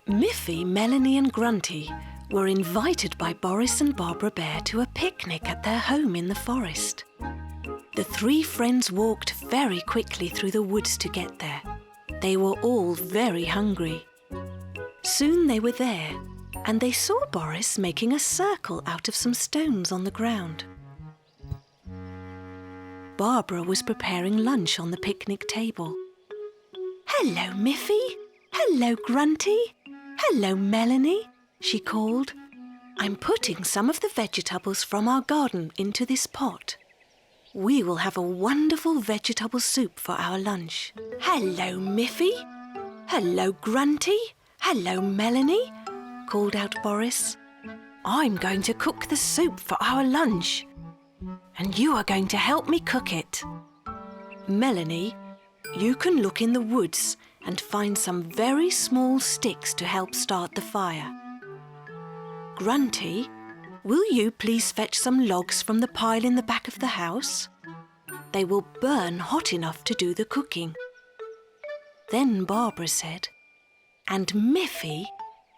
Miffy, Melanie and Grunty were invited by Boris and Barbara Bear to a picnic at their home in the forest. The three friends walked very quickly through the woods to get there. They were all very hungry. Soon they were there, and they saw Boris making a circle out of some stones on the ground. Barbara was preparing lunch on the picnic table. "Hello, Miffy. Hello, Grunty. Hello, Melanie," she called. I'm putting some of the vegetables from our garden into this pot. We will have a wonderful vegetable soup for our lunch. Hello, Miffy. Hello, Grunty. Hello, Melanie, called out Boris. I'm going to cook the soup for our lunch, and you are going to help me cook it. Melanie, you can look in the woods and find some very small sticks to help start the fire. Grunty, will you please fetch some logs from the pile in the back of the house? They will burn hot enough to do the cooking. Then Barbara said, and Miffy,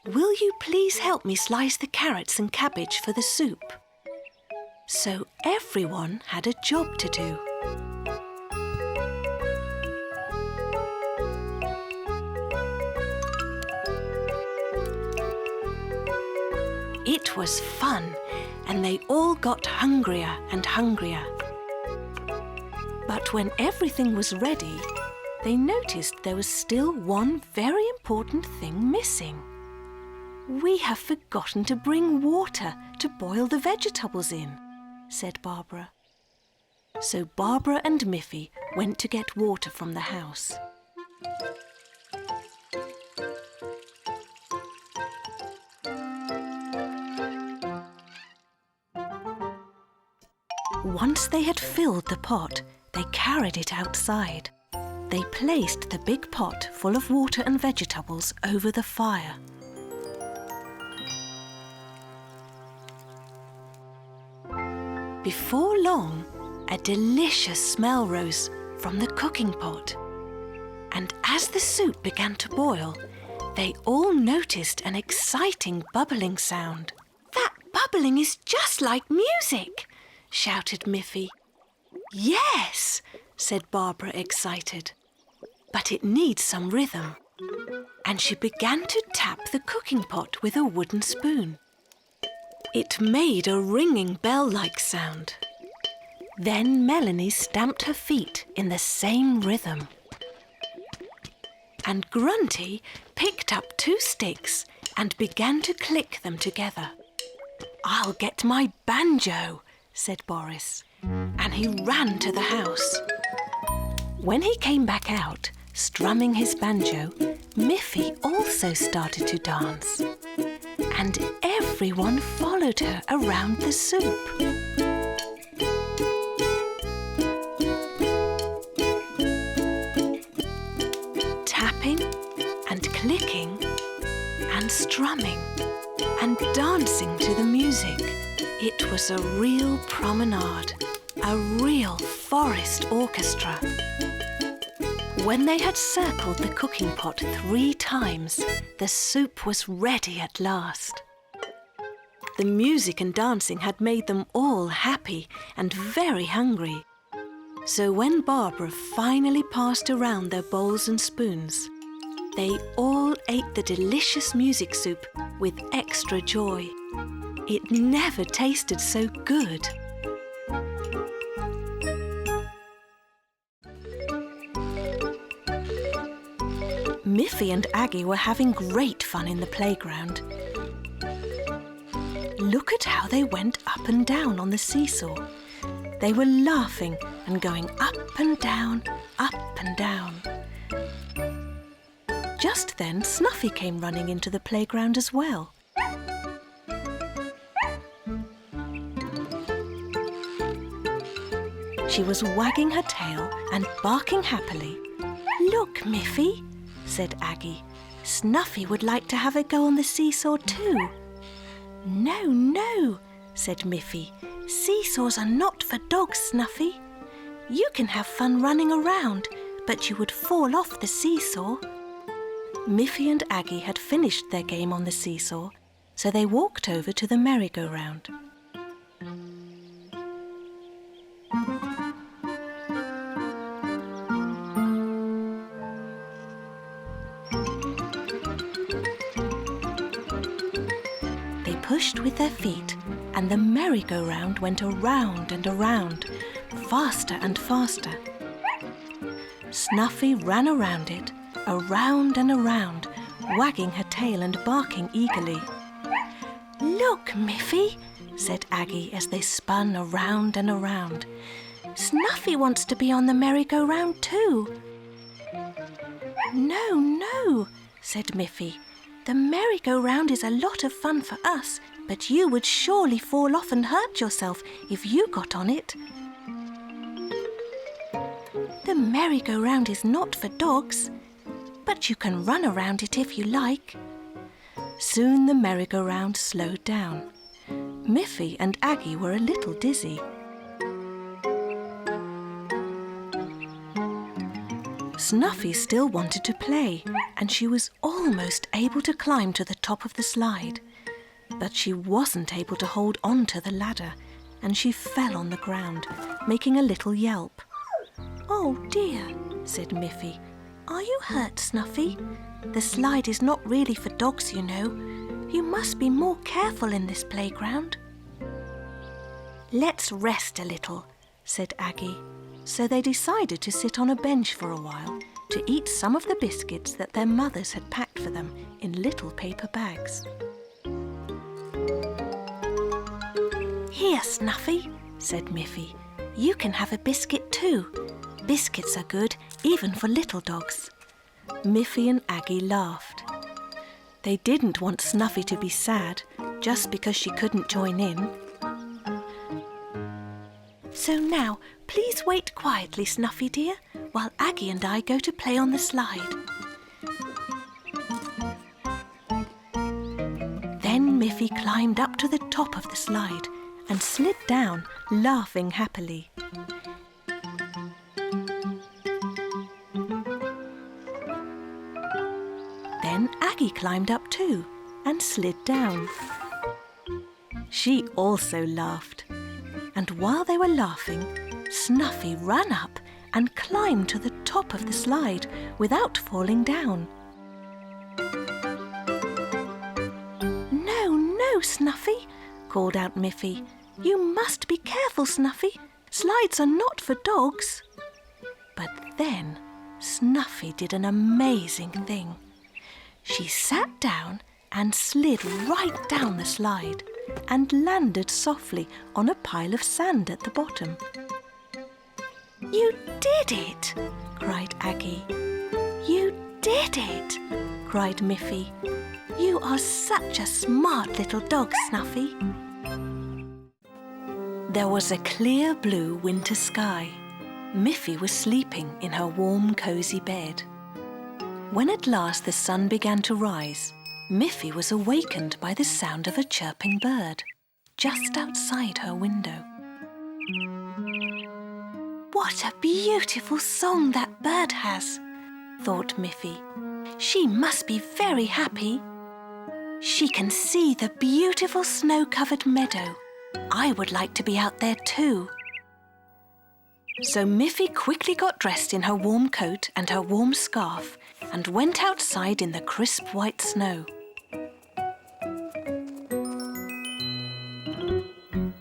will you please help me slice the carrots and cabbage for the soup? So everyone had a job to do. It was fun, and they all got hungrier and hungrier. But when everything was ready, they noticed there was still one very important thing missing. We have forgotten to bring water to boil the vegetables in, said Barbara. So Barbara and Miffy went to get water from the house. Once they had filled the pot, they carried it outside. They placed the big pot full of water and vegetables over the fire. Before long, a delicious smell rose from the cooking pot. And as the soup began to boil, they all noticed an exciting bubbling sound. That bubbling is just like music, shouted Miffy. Yes, said Barbara, excited. But it needs some rhythm. And she began to tap the cooking pot with a wooden spoon. It made a ringing bell-like sound. Then Melanie stamped her feet in the same rhythm. And Grunty picked up 2 sticks and began to click them together. I'll get my banjo, said Boris, and he ran to the house. When he came back out, strumming his banjo, Miffy also started to dance. And everyone followed her around the soup. Tapping and clicking and strumming and dancing to the music. It was a real promenade, a real forest orchestra. When they had circled the cooking pot 3 times, the soup was ready at last. The music and dancing had made them all happy and very hungry. So when Barbara finally passed around their bowls and spoons, they all ate the delicious music soup with extra joy. It never tasted so good. Miffy and Aggie were having great fun in the playground. Look at how they went up and down on the seesaw. They were laughing and going up and down, up and down. Just then, Snuffy came running into the playground as well. She was wagging her tail and barking happily. Look, Miffy, said Aggie. Snuffy would like to have a go on the seesaw too. No, no, said Miffy. Seesaws are not for dogs, Snuffy. You can have fun running around, but you would fall off the seesaw. Miffy and Aggie had finished their game on the seesaw, so they walked over to the merry-go-round. They pushed with their feet, and the merry-go-round went around and around, faster and faster. Snuffy ran around it, around and around, wagging her tail and barking eagerly. Look, Miffy, said Aggie as they spun around and around. Snuffy wants to be on the merry-go-round too. No, no, said Miffy. The merry-go-round is a lot of fun for us, but you would surely fall off and hurt yourself if you got on it. The merry-go-round is not for dogs, but you can run around it if you like. Soon the merry-go-round slowed down. Miffy and Aggie were a little dizzy. Snuffy still wanted to play, and she was almost able to climb to the top of the slide. But she wasn't able to hold on to the ladder, and she fell on the ground, making a little yelp. "Oh dear," said Miffy. "Are you hurt, Snuffy? The slide is not really for dogs, you know. You must be more careful in this playground." "Let's rest a little," said Aggie. So they decided to sit on a bench for a while to eat some of the biscuits that their mothers had packed for them in little paper bags. "Here, Snuffy," said Miffy. "You can have a biscuit too. Biscuits are good even for little dogs." Miffy and Aggie laughed. They didn't want Snuffy to be sad just because she couldn't join in. "So now, please wait quietly, Snuffy dear, while Aggie and I go to play on the slide." Then Miffy climbed up to the top of the slide and slid down, laughing happily. Then Aggie climbed up too and slid down. She also laughed. And while they were laughing, Snuffy ran up and climbed to the top of the slide without falling down. "No, no, Snuffy," called out Miffy. "You must be careful, Snuffy. Slides are not for dogs." But then Snuffy did an amazing thing. She sat down and slid right down the slide and landed softly on a pile of sand at the bottom. "You did it!" cried Aggie. "You did it!" cried Miffy. "You are such a smart little dog, Snuffy." There was a clear blue winter sky. Miffy was sleeping in her warm, cosy bed. When at last the sun began to rise, Miffy was awakened by the sound of a chirping bird just outside her window. "What a beautiful song that bird has," thought Miffy. "She must be very happy. She can see the beautiful snow-covered meadow. I would like to be out there too." So Miffy quickly got dressed in her warm coat and her warm scarf and went outside in the crisp white snow.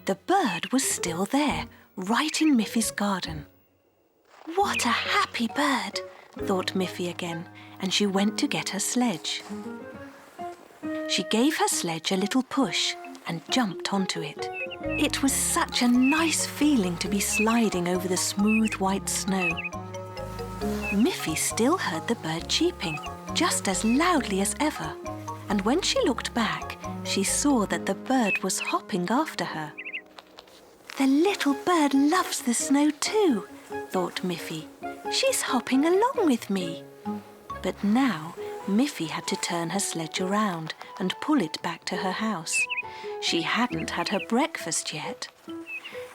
The bird was still there, right in Miffy's garden. "What a happy bird," thought Miffy again, and she went to get her sledge. She gave her sledge a little push and jumped onto it. It was such a nice feeling to be sliding over the smooth white snow. Miffy still heard the bird cheeping, just as loudly as ever, and when she looked back, she saw that the bird was hopping after her. "The little bird loves the snow too," thought Miffy. "She's hopping along with me." But now Miffy had to turn her sledge around and pull it back to her house. She hadn't had her breakfast yet.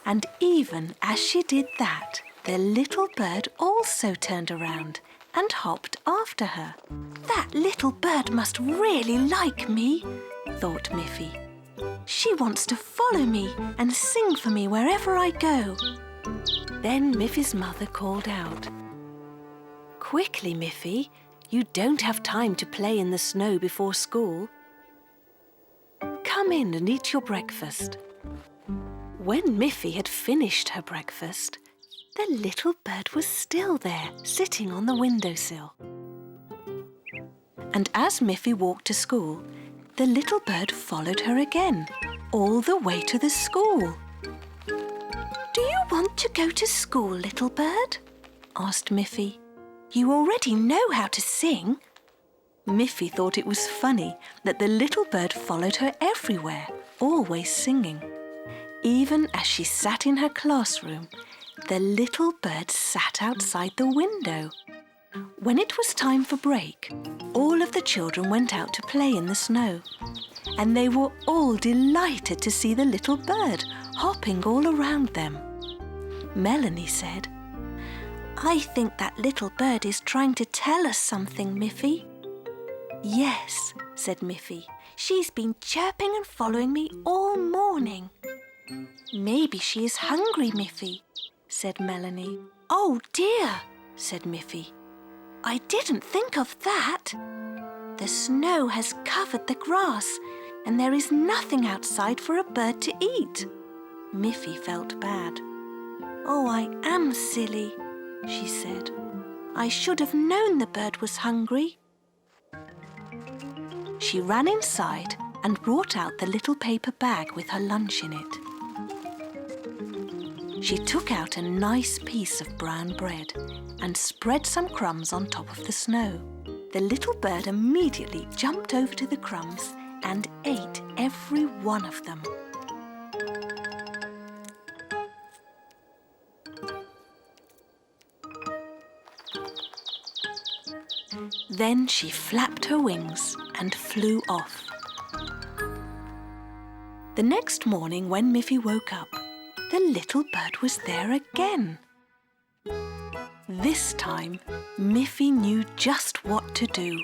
And even as she did that, the little bird also turned around and hopped after her. "That little bird must really like me," thought Miffy. "She wants to follow me and sing for me wherever I go." Then Miffy's mother called out, "Quickly, Miffy, you don't have time to play in the snow before school. Come in and eat your breakfast." When Miffy had finished her breakfast, the little bird was still there, sitting on the windowsill. And as Miffy walked to school, The little bird followed her again, all the way to the school. "Do you want to go to school, little bird?" asked Miffy. "You already know how to sing." Miffy thought it was funny that the little bird followed her everywhere, always singing. Even as she sat in her classroom, the little bird sat outside the window. When it was time for break, all of the children went out to play in the snow, and they were all delighted to see the little bird hopping all around them. Melanie said, "I think that little bird is trying to tell us something, Miffy." "Yes," said Miffy. "She's been chirping and following me all morning." "Maybe she is hungry, Miffy," said Melanie. "Oh dear," said Miffy. "I didn't think of that. The snow has covered the grass and there is nothing outside for a bird to eat." Miffy felt bad. "Oh, I am silly," she said. "I should have known the bird was hungry." She ran inside and brought out the little paper bag with her lunch in it. She took out a nice piece of brown bread and spread some crumbs on top of the snow. The little bird immediately jumped over to the crumbs and ate every one of them. Then she flapped her wings and flew off. The next morning when Miffy woke up, the little bird was there again. This time, Miffy knew just what to do.